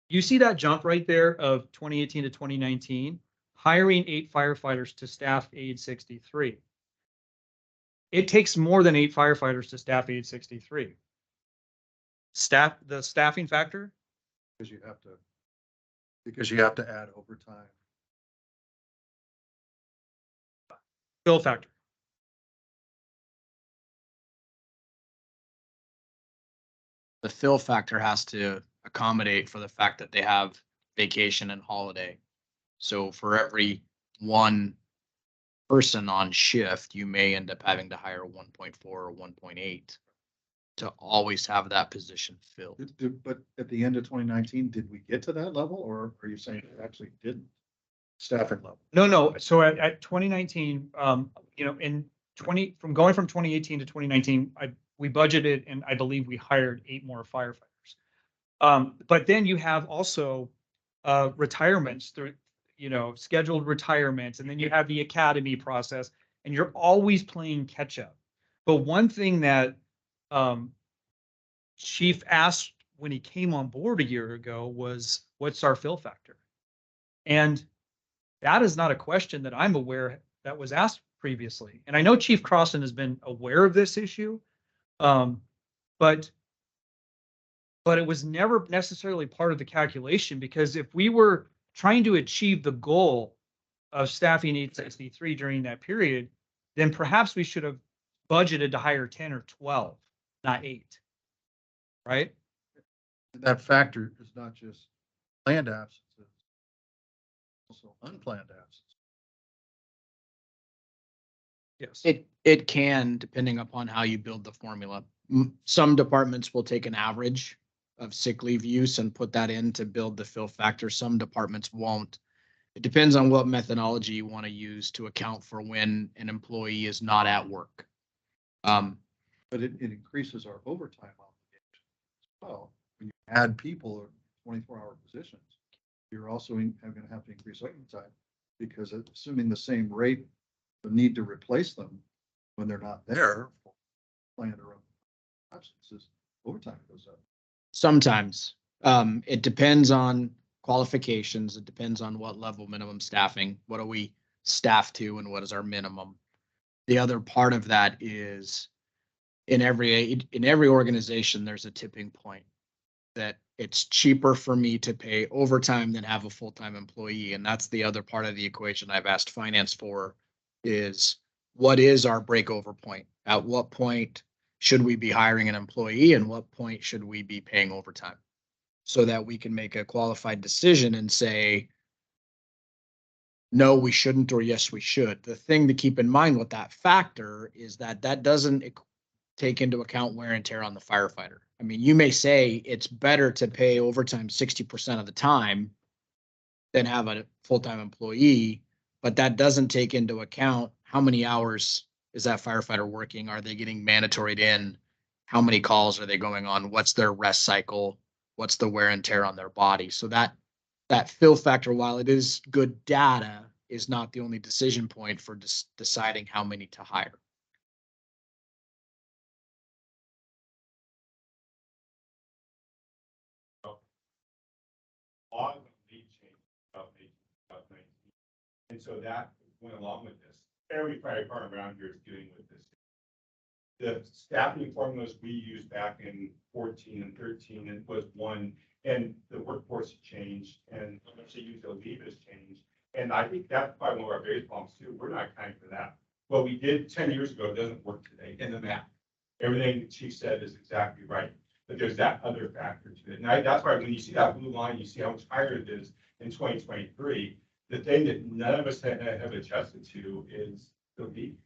[SPEAKER 1] you see that jump right there of 2018 to 2019, hiring 8 firefighters to staff aid 63. It takes more than 8 firefighters to staff aid 63. The staffing factor,
[SPEAKER 3] Because you have to add overtime.
[SPEAKER 1] fill factor.
[SPEAKER 6] The fill factor has to accommodate for the fact that they have vacation and holiday. So for every one person on shift, you may end up having to hire 1.4 or 1.8 to always have that position filled.
[SPEAKER 3] But at the end of 2019, did we get to that level, or are you saying it actually didn't? Staffing level?
[SPEAKER 1] No. So at 2019, from going from 2018 to 2019, we budgeted and I believe we hired 8 more firefighters. But then you have also retirements through, scheduled retirements, and then you have the academy process, and you're always playing catch up. But one thing that Chief asked when he came on board a year ago was, what's our fill factor? And that is not a question that I'm aware that was asked previously. And I know Chief Crossan has been aware of this issue, but it was never necessarily part of the calculation, because if we were trying to achieve the goal of staffing 863 during that period, then perhaps we should have budgeted to hire 10 or 12, not 8. Right?
[SPEAKER 3] That factor is not just planned absences, also unplanned absences.
[SPEAKER 1] Yes.
[SPEAKER 6] It can, depending upon how you build the formula. Some departments will take an average of sick leave use and put that in to build the fill factor. Some departments won't. It depends on what methodology you want to use to account for when an employee is not at work.
[SPEAKER 3] But it increases our overtime obligation as well. When you add people in 24-hour positions, you're also going to have to increase overtime, because assuming the same rate, the need to replace them when they're not there, planned or absences, overtime goes up.
[SPEAKER 6] Sometimes. It depends on qualifications. It depends on what level minimum staffing, what do we staff to, and what is our minimum. The other part of that is in every organization, there's a tipping point that it's cheaper for me to pay overtime than have a full-time employee. And that's the other part of the equation I've asked finance for, is what is our breakover point? At what point should we be hiring an employee, and what point should we be paying overtime? So that we can make a qualified decision and say, no, we shouldn't, or yes, we should. The thing to keep in mind with that factor is that doesn't take into account wear and tear on the firefighter. I mean, you may say it's better to pay overtime 60% of the time than have a full-time employee, but that doesn't take into account how many hours is that firefighter working? Are they getting mandatoried in? How many calls are they going on? What's their rest cycle? What's the wear and tear on their body? So that fill factor, while it is good data, is not the only decision point for deciding how many to hire.
[SPEAKER 7] On lead change about 2019. And so that went along with this. Every fire department around here is dealing with this. The staffing formulas we used back in 14 and 13 and was one, and the workforce changed, and how much they use their leave has changed. And I think that's probably one of our biggest problems too. We're not accounting for that. What we did 10 years ago doesn't work today in the math. Everything the chief said is exactly right. But there's that other factor to it. And that's why when you see that blue line, you see how much higher it is in 2023. The thing that none of us have adjusted to is the leave.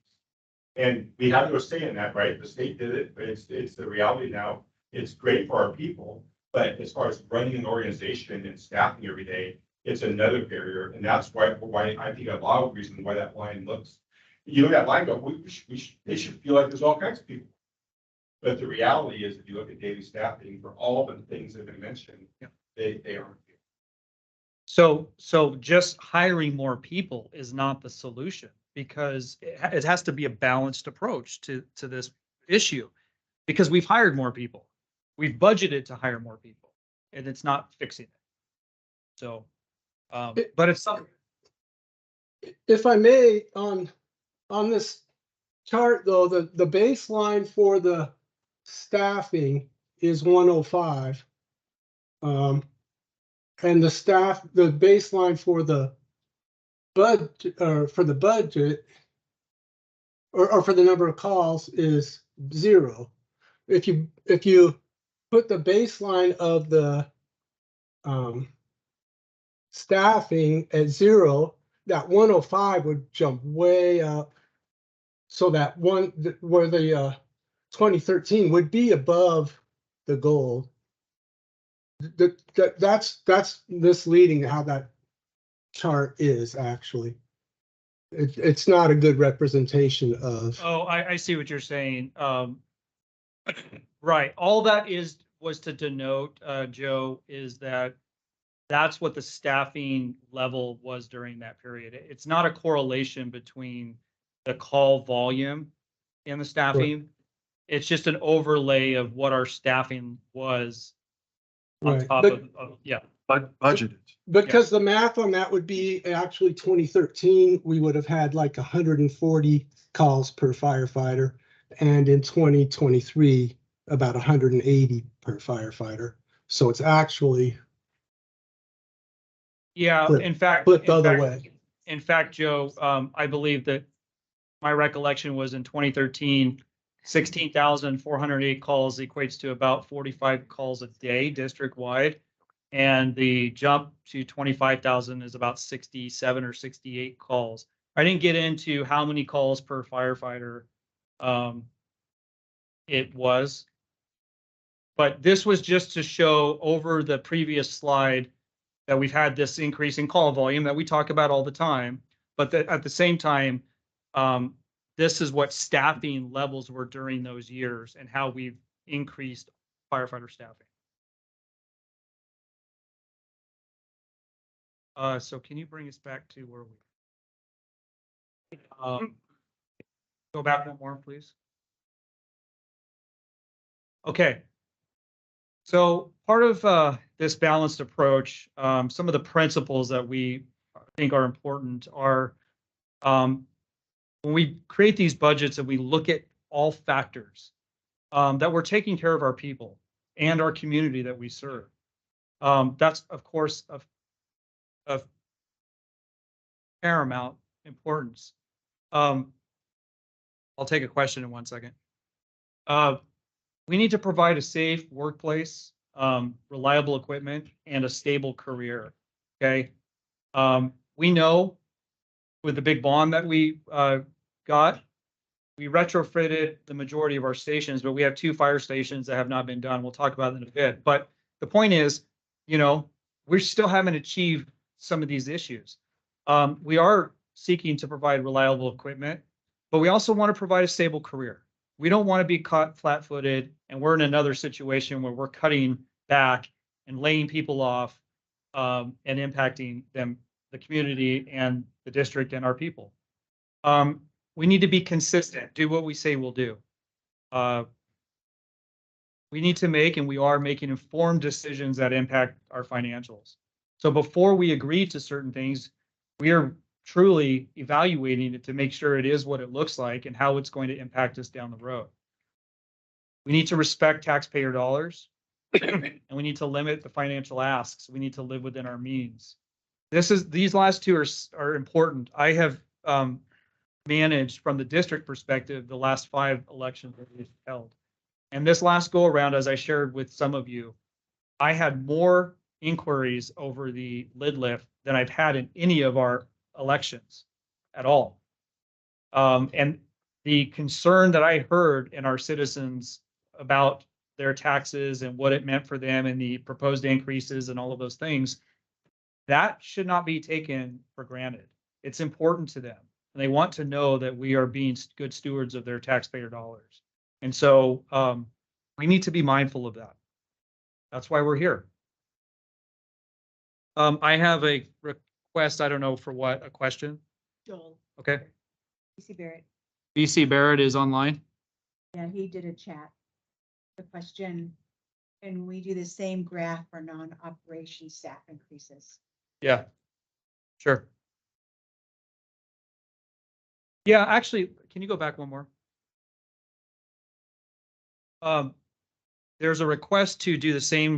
[SPEAKER 7] And we have no say in that, right? The state did it, but it's the reality now. It's great for our people, but as far as running an organization and staffing every day, it's another barrier. And that's why I think a lot of reasons why that line looks, that line go, they should feel like there's all kinds of people. But the reality is, if you look at daily staffing for all the things that have been mentioned, they aren't.
[SPEAKER 1] So just hiring more people is not the solution because it has to be a balanced approach to this issue. Because we've hired more people. We've budgeted to hire more people and it's not fixing it. So, but it's something.
[SPEAKER 8] If I may, on this chart though, the baseline for the staffing is 105. And the baseline for the budget, or for the budget, or for the number of calls is 0. If you put the baseline of the staffing at 0, that 105 would jump way up. So that where the 2013 would be above the goal. That's misleading how that chart is actually. It's not a good representation of.
[SPEAKER 1] Oh, I see what you're saying. Right. All that was to denote, Joe, is that's what the staffing level was during that period. It's not a correlation between the call volume and the staffing. It's just an overlay of what our staffing was on
[SPEAKER 8] Right.
[SPEAKER 1] top
[SPEAKER 8] But-
[SPEAKER 1] of, yeah.
[SPEAKER 3] But budgeted.
[SPEAKER 8] Because the math on that would be actually 2013, we would have had like 140 calls per firefighter. And in 2023, about 180 per firefighter. So it's actually
[SPEAKER 1] Yeah,
[SPEAKER 8] Flip-
[SPEAKER 1] in fact.
[SPEAKER 8] flipped the
[SPEAKER 1] in
[SPEAKER 8] other
[SPEAKER 1] fact-
[SPEAKER 8] way.
[SPEAKER 1] In fact, Joe, I believe that my recollection was in 2013, 16,408 calls equates to about 45 calls a day district-wide. And the jump to 25,000 is about 67 or 68 calls. I didn't get into how many calls per firefighter it was. But this was just to show over the previous slide that we've had this increase in call volume that we talk about all the time. But that at the same time, this is what staffing levels were during those years and how we've increased firefighter staffing. So can you bring us back to where we? Go back one more, please. Okay. So part of this balanced approach, some of the principles that we think are important are when we create these budgets and we look at all factors, that we're taking care of our people and our community that we serve. That's, of course, of paramount importance. I'll take a question in 1 second. We need to provide a safe workplace, reliable equipment, and a stable career. Okay. We know with the big bond that we got, we retrofitted the majority of our stations, but we have 2 fire stations that have not been done. We'll talk about it in a bit. But the point is, you know, we still haven't achieved some of these issues. We are seeking to provide reliable equipment, but we also want to provide a stable career. We don't want to be caught flat-footed and we're in another situation where we're cutting back and laying people off and impacting them, the community and the district and our people. We need to be consistent, do what we say we'll do. We need to make, and we are making, informed decisions that impact our financials. So before we agree to certain things, we are truly evaluating it to make sure it is what it looks like and how it's going to impact us down the road. We need to respect taxpayer dollars and we need to limit the financial asks. We need to live within our means. These last 2 are important. I have managed from the district perspective the last 5 elections that we've held. And this last go around, as I shared with some of you, I had more inquiries over the lid lift than I've had in any of our elections at all. And the concern that I heard in our citizens about their taxes and what it meant for them and the proposed increases and all of those things, that should not be taken for granted. It's important to them. And they want to know that we are being good stewards of their taxpayer dollars. And so we need to be mindful of that. That's why we're here. I have a request, I don't know for what, a question.
[SPEAKER 9] Joel,
[SPEAKER 1] Okay.
[SPEAKER 9] PC Barrett,
[SPEAKER 1] BC Barrett is online.
[SPEAKER 9] yeah, he did a chat. The question, can we do the same graph for non-operation staff increases?
[SPEAKER 1] Yeah. Sure. Yeah, actually, can you go back one more? There's a request to do the same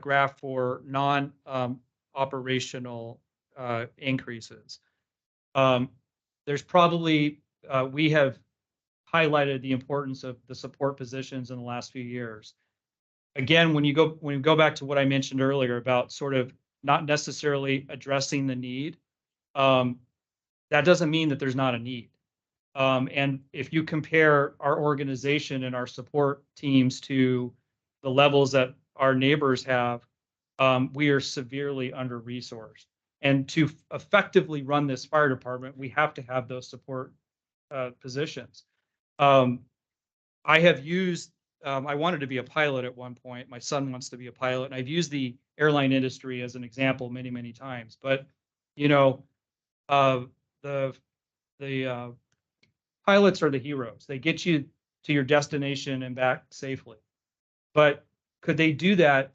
[SPEAKER 1] graph for non-operational increases. There's probably, we have highlighted the importance of the support positions in the last few years. Again, when you go back to what I mentioned earlier about sort of not necessarily addressing the need, that doesn't mean that there's not a need. And if you compare our organization and our support teams to the levels that our neighbors have, we are severely under-resourced. And to effectively run this fire department, we have to have those support positions. I have used, I wanted to be a pilot at one point. My son wants to be a pilot, and I've used the airline industry as an example many, many times. But, you know, the pilots are the heroes. They get you to your destination and back safely. But could they do that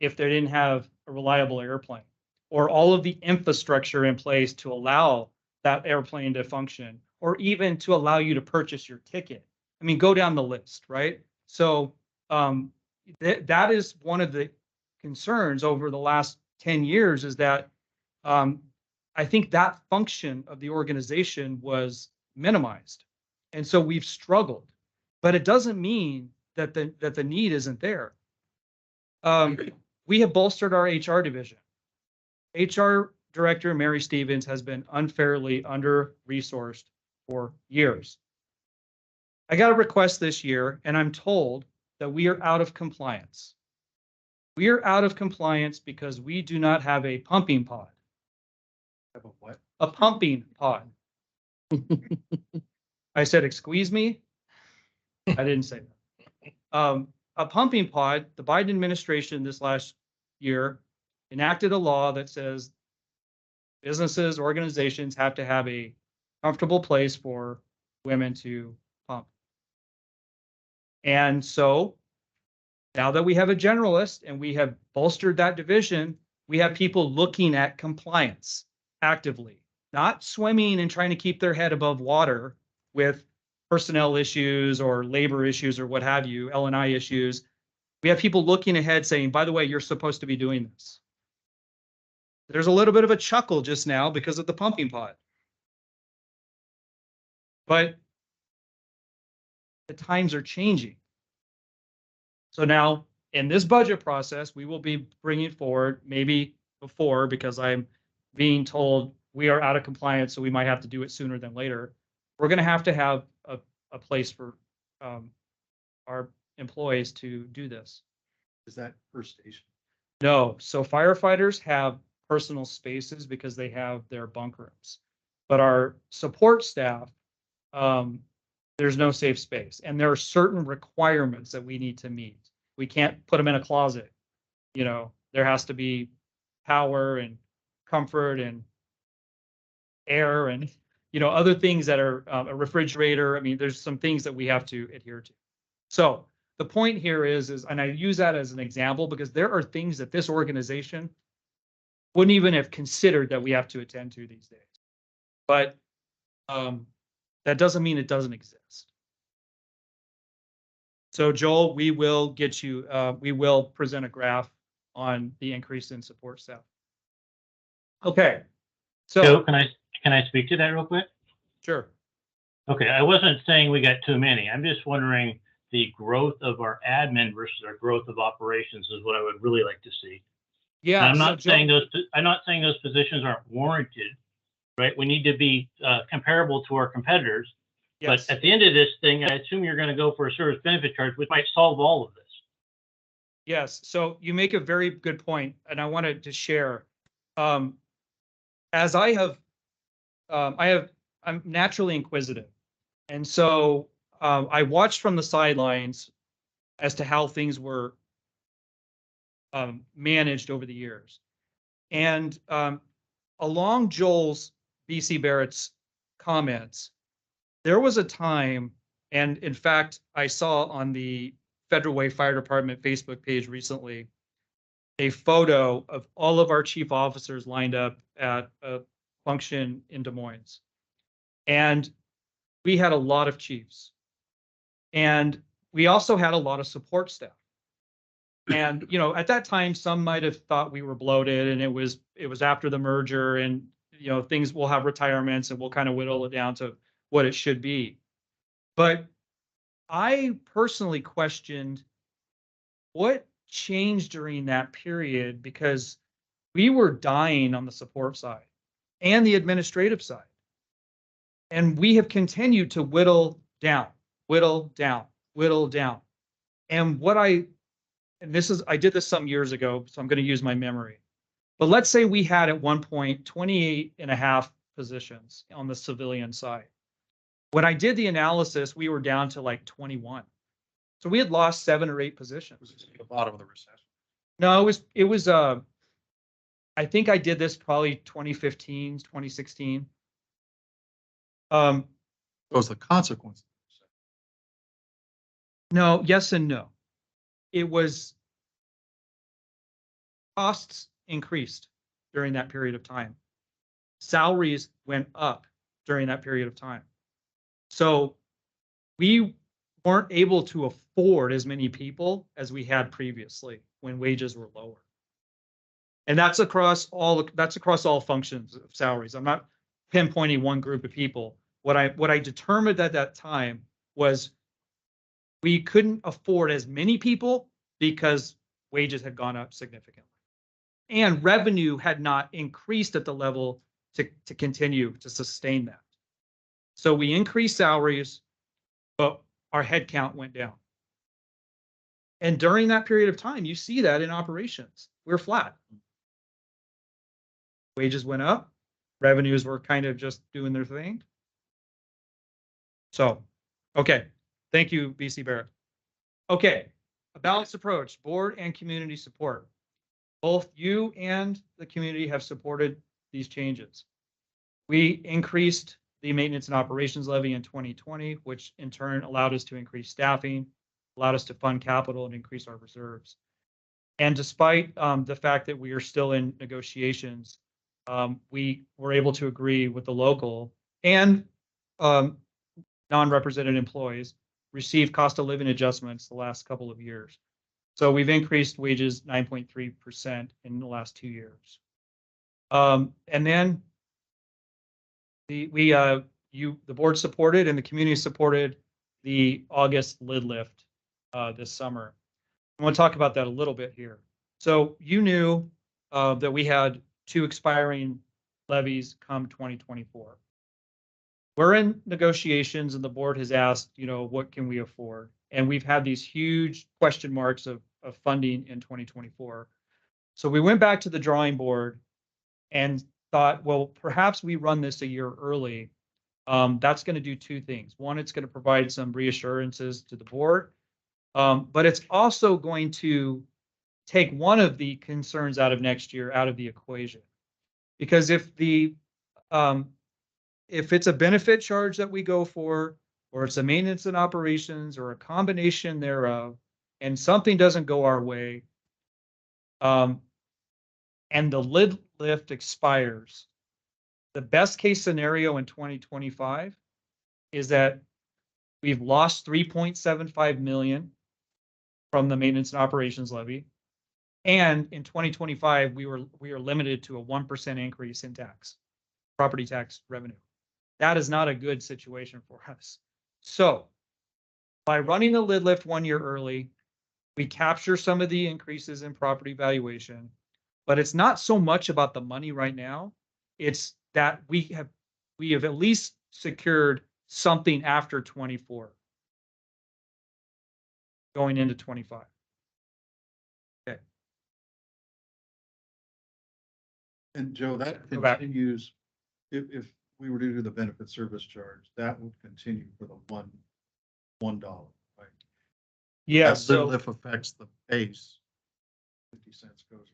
[SPEAKER 1] if they didn't have a reliable airplane or all of the infrastructure in place to allow that airplane to function, or even to allow you to purchase your ticket? I mean, go down the list, right? So that is one of the concerns over the last 10 years, is that I think that function of the organization was minimized. And so we've struggled, but it doesn't mean that the need isn't there. We have bolstered our HR division. HR Director Mary Stevens has been unfairly under-resourced for years. I got a request this year, and I'm told that we are out of compliance. We are out of compliance because we do not have a pumping pod.
[SPEAKER 3] Have a what?
[SPEAKER 1] A pumping pod. I said, excuse me? I didn't say that. A pumping pod, the Biden administration this last year enacted a law that says businesses, organizations have to have a comfortable place for women to pump. And so now that we have a generalist and we have bolstered that division, we have people looking at compliance actively, not swimming and trying to keep their head above water with personnel issues or labor issues or what have you, L&I issues. We have people looking ahead saying, by the way, you're supposed to be doing this. There's a little bit of a chuckle just now because of the pumping pod. But the times are changing. So now in this budget process, we will be bringing forward, maybe before, because I'm being told we are out of compliance, so we might have to do it sooner than later. We're going to have a place for our employees to do this.
[SPEAKER 3] Is that per station?
[SPEAKER 1] No, so firefighters have personal spaces because they have their bunk rooms, but our support staff, there's no safe space, and there are certain requirements that we need to meet. We can't put them in a closet. You know, there has to be power and comfort and air and, you know, other things that are a refrigerator. I mean, there's some things that we have to adhere to. So the point here is, and I use that as an example because there are things that this organization wouldn't even have considered that we have to attend to these days. But that doesn't mean it doesn't exist. So Joel, we will get you, we will present a graph on the increase in support staff. Okay.
[SPEAKER 10] So can I speak to that real quick?
[SPEAKER 1] Sure.
[SPEAKER 10] Okay, I wasn't saying we got too many. I'm just wondering the growth of our admin versus our growth of operations is what I would really like to see.
[SPEAKER 1] Yeah.
[SPEAKER 10] And I'm not saying those positions aren't warranted, right? We need to be comparable to our competitors.
[SPEAKER 1] Yes.
[SPEAKER 10] But at the end of this thing, I assume you're going to go for a service benefit charge, which might solve all of this.
[SPEAKER 1] Yes. So you make a very good point, and I wanted to share. As I'm naturally inquisitive, and so I watched from the sidelines as to how things were managed over the years. And along Joel's BC Barrett's comments, there was a time, and in fact, I saw on the Federal Way Fire Department Facebook page recently, a photo of all of our chief officers lined up at a function in Des Moines. And we had a lot of chiefs. And we also had a lot of support staff. And, you know, at that time, some might have thought we were bloated, and it was after the merger, and, you know, things will have retirements and we'll kind of whittle it down to what it should be. But I personally questioned what changed during that period, because we were dying on the support side and the administrative side. And we have continued to whittle down, whittle down, whittle down. And I did this some years ago, so I'm going to use my memory. But let's say we had at one point 28 and a half positions on the civilian side. When I did the analysis, we were down to like 21. So we had lost 7 or 8 positions.
[SPEAKER 3] The bottom of the recession.
[SPEAKER 1] No, it was I think I did this probably 2015, 2016.
[SPEAKER 3] It was the consequence.
[SPEAKER 1] No, yes and no. It was costs increased during that period of time. Salaries went up during that period of time. So we weren't able to afford as many people as we had previously when wages were lower. And that's across all functions of salaries. I'm not pinpointing one group of people. What I determined at that time was we couldn't afford as many people because wages had gone up significantly. And revenue had not increased at the level to continue to sustain that. So we increased salaries, but our headcount went down. And during that period of time, you see that in operations, we're flat. Wages went up, revenues were kind of just doing their thing. So, okay, thank you, BC Barrett. Okay, a balanced approach, board and community support. Both you and the community have supported these changes. We increased the maintenance and operations levy in 2020, which in turn allowed us to increase staffing, allowed us to fund capital and increase our reserves. And despite the fact that we are still in negotiations, we were able to agree with the local and non-represented employees receive cost of living adjustments the last couple of years. So we've increased wages 9.3% in the last 2 years. And then the board supported and the community supported the August lid lift this summer. I want to talk about that a little bit here. So you knew that we had 2 expiring levies come 2024. We're in negotiations and the board has asked, you know, what can we afford? And we've had these huge question marks of funding in 2024. So we went back to the drawing board and thought, well, perhaps we run this a year early. That's going to do 2 things. One, it's going to provide some reassurances to the board, but it's also going to take one of the concerns out of next year out of the equation. Because if it's a benefit charge that we go for, or it's a maintenance and operations, or a combination thereof, and something doesn't go our way, and the lid lift expires, the best case scenario in 2025 is that we've lost 3.75 million from the maintenance and operations levy. And in 2025, we are limited to a 1% increase in property tax revenue. That is not a good situation for us. So by running the lid lift 1 year early, we capture some of the increases in property valuation, but it's not so much about the money right now. It's that we have at least secured something after 24 going into 25. Okay.
[SPEAKER 3] And Joe, that
[SPEAKER 1] Go back.
[SPEAKER 3] continues, if we were to do the benefit service charge, that would continue for the $1, right?
[SPEAKER 1] Yeah,
[SPEAKER 3] That
[SPEAKER 1] so
[SPEAKER 3] lid lift affects the base. 50 cents goes.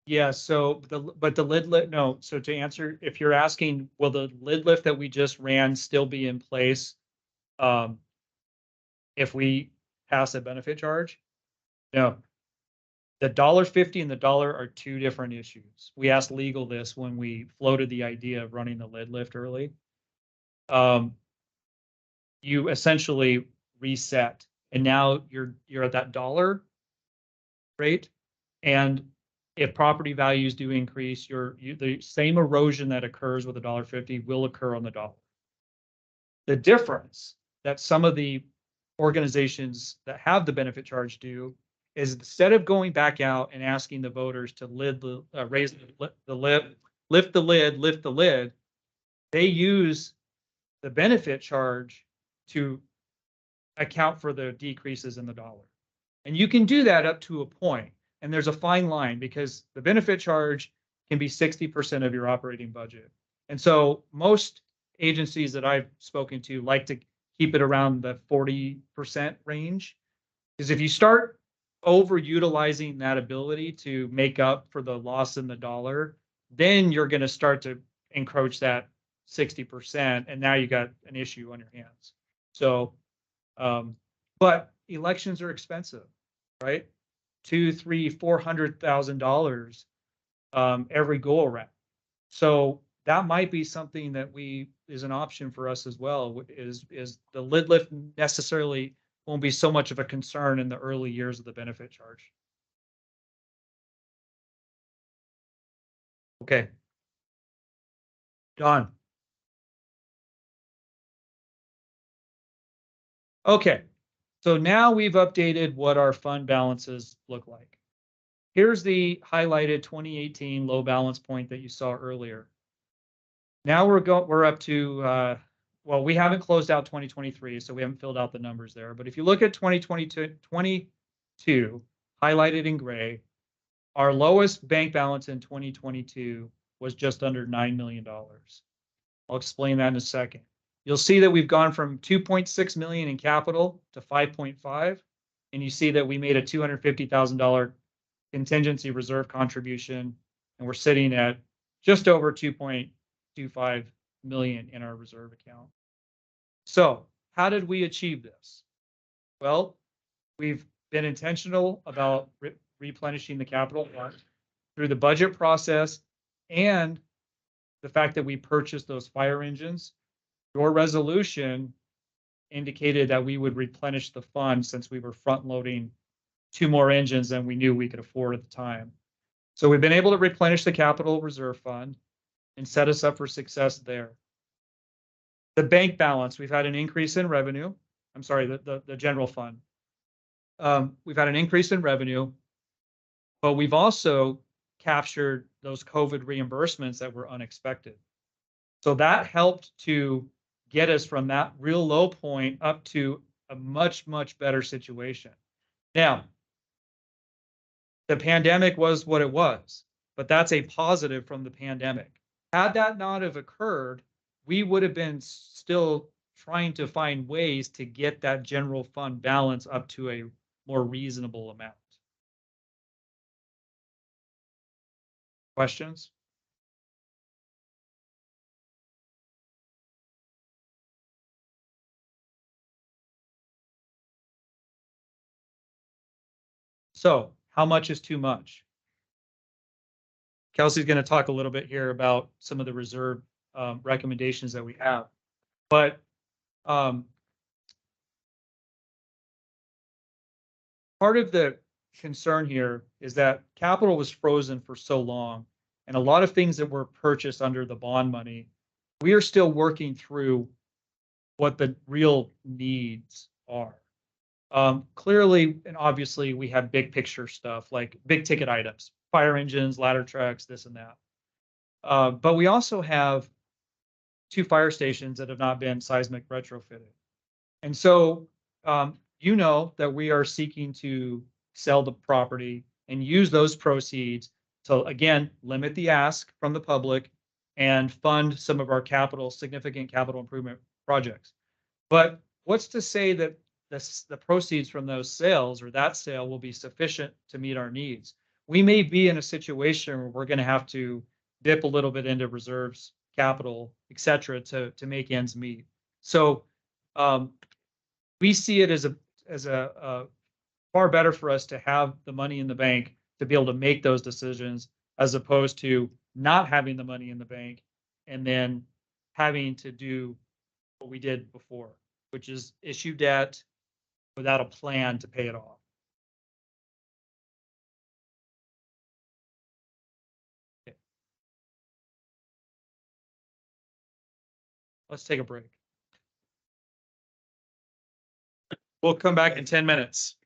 [SPEAKER 1] Yeah, so but the lid lift, no, so to answer, if you're asking, will the lid lift that we just ran still be in place? If we pass a benefit charge? No. The $1.50 and the dollar are two different issues. We asked legal this when we floated the idea of running the lid lift early. You essentially reset, and now you're at that dollar rate. And if property values do increase, the same erosion that occurs with $1.50 will occur on the dollar. The difference that some of the organizations that have the benefit charge do is instead of going back out and asking the voters to raise the lid, lift the lid, they use the benefit charge to account for the decreases in the dollar. And you can do that up to a point. And there's a fine line because the benefit charge can be 60% of your operating budget. And so most agencies that I've spoken to like to keep it around the 40% range. Because if you start overutilizing that ability to make up for the loss in the dollar, then you're going to start to encroach that 60%. And now you got an issue on your hands. So, but elections are expensive, right? $200,000, $300,000, $400,000 every go around. So that might be something that is an option for us as well. Is the lid lift necessarily won't be so much of a concern in the early years of the benefit charge. Okay. Don. Okay. So now we've updated what our fund balances look like. Here's the highlighted 2018 low balance point that you saw earlier. Now we're up to, well, we haven't closed out 2023, so we haven't filled out the numbers there. But if you look at 2022, highlighted in gray, our lowest bank balance in 2022 was just under $9 million. I'll explain that in a second. You'll see that we've gone from 2.6 million in capital to 5.5, and you see that we made a $250,000 contingency reserve contribution, and we're sitting at just over 2.25 million in our reserve account. So how did we achieve this? Well, we've been intentional about replenishing the capital fund through the budget process and the fact that we purchased those fire engines. Your resolution indicated that we would replenish the fund since we were front loading 2 more engines than we knew we could afford at the time. So we've been able to replenish the capital reserve fund and set us up for success there. The bank balance, we've had an increase in revenue. I'm sorry, the general fund. We've had an increase in revenue, but we've also captured those COVID reimbursements that were unexpected. So that helped to get us from that real low point up to a much, much better situation. Now, the pandemic was what it was, but that's a positive from the pandemic. Had that not have occurred, we would have been still trying to find ways to get that general fund balance up to a more reasonable amount. Questions? So how much is too much? Kelsey's going to talk a little bit here about some of the reserve recommendations that we have. But part of the concern here is that capital was frozen for so long, and a lot of things that were purchased under the bond money, we are still working through what the real needs are. Clearly and obviously, we have big picture stuff like big ticket items, fire engines, ladder trucks, this and that. But we also have 2 fire stations that have not been seismic retrofitted. And so, you know that we are seeking to sell the property and use those proceeds to, again, limit the ask from the public and fund some of our significant capital improvement projects. But what's to say that the proceeds from those sales or that sale will be sufficient to meet our needs? we may be in a situation where we're gonna have to dip a little bit into reserves, capital, et cetera, to make ends meet. So, we see it as a far better for us to have the money in the bank to be able to make those decisions as opposed to not having the money in the bank and then having to do what we did before, which is issue debt without a plan to pay it off. Okay. Let's take a break. We'll come back in 10 minutes.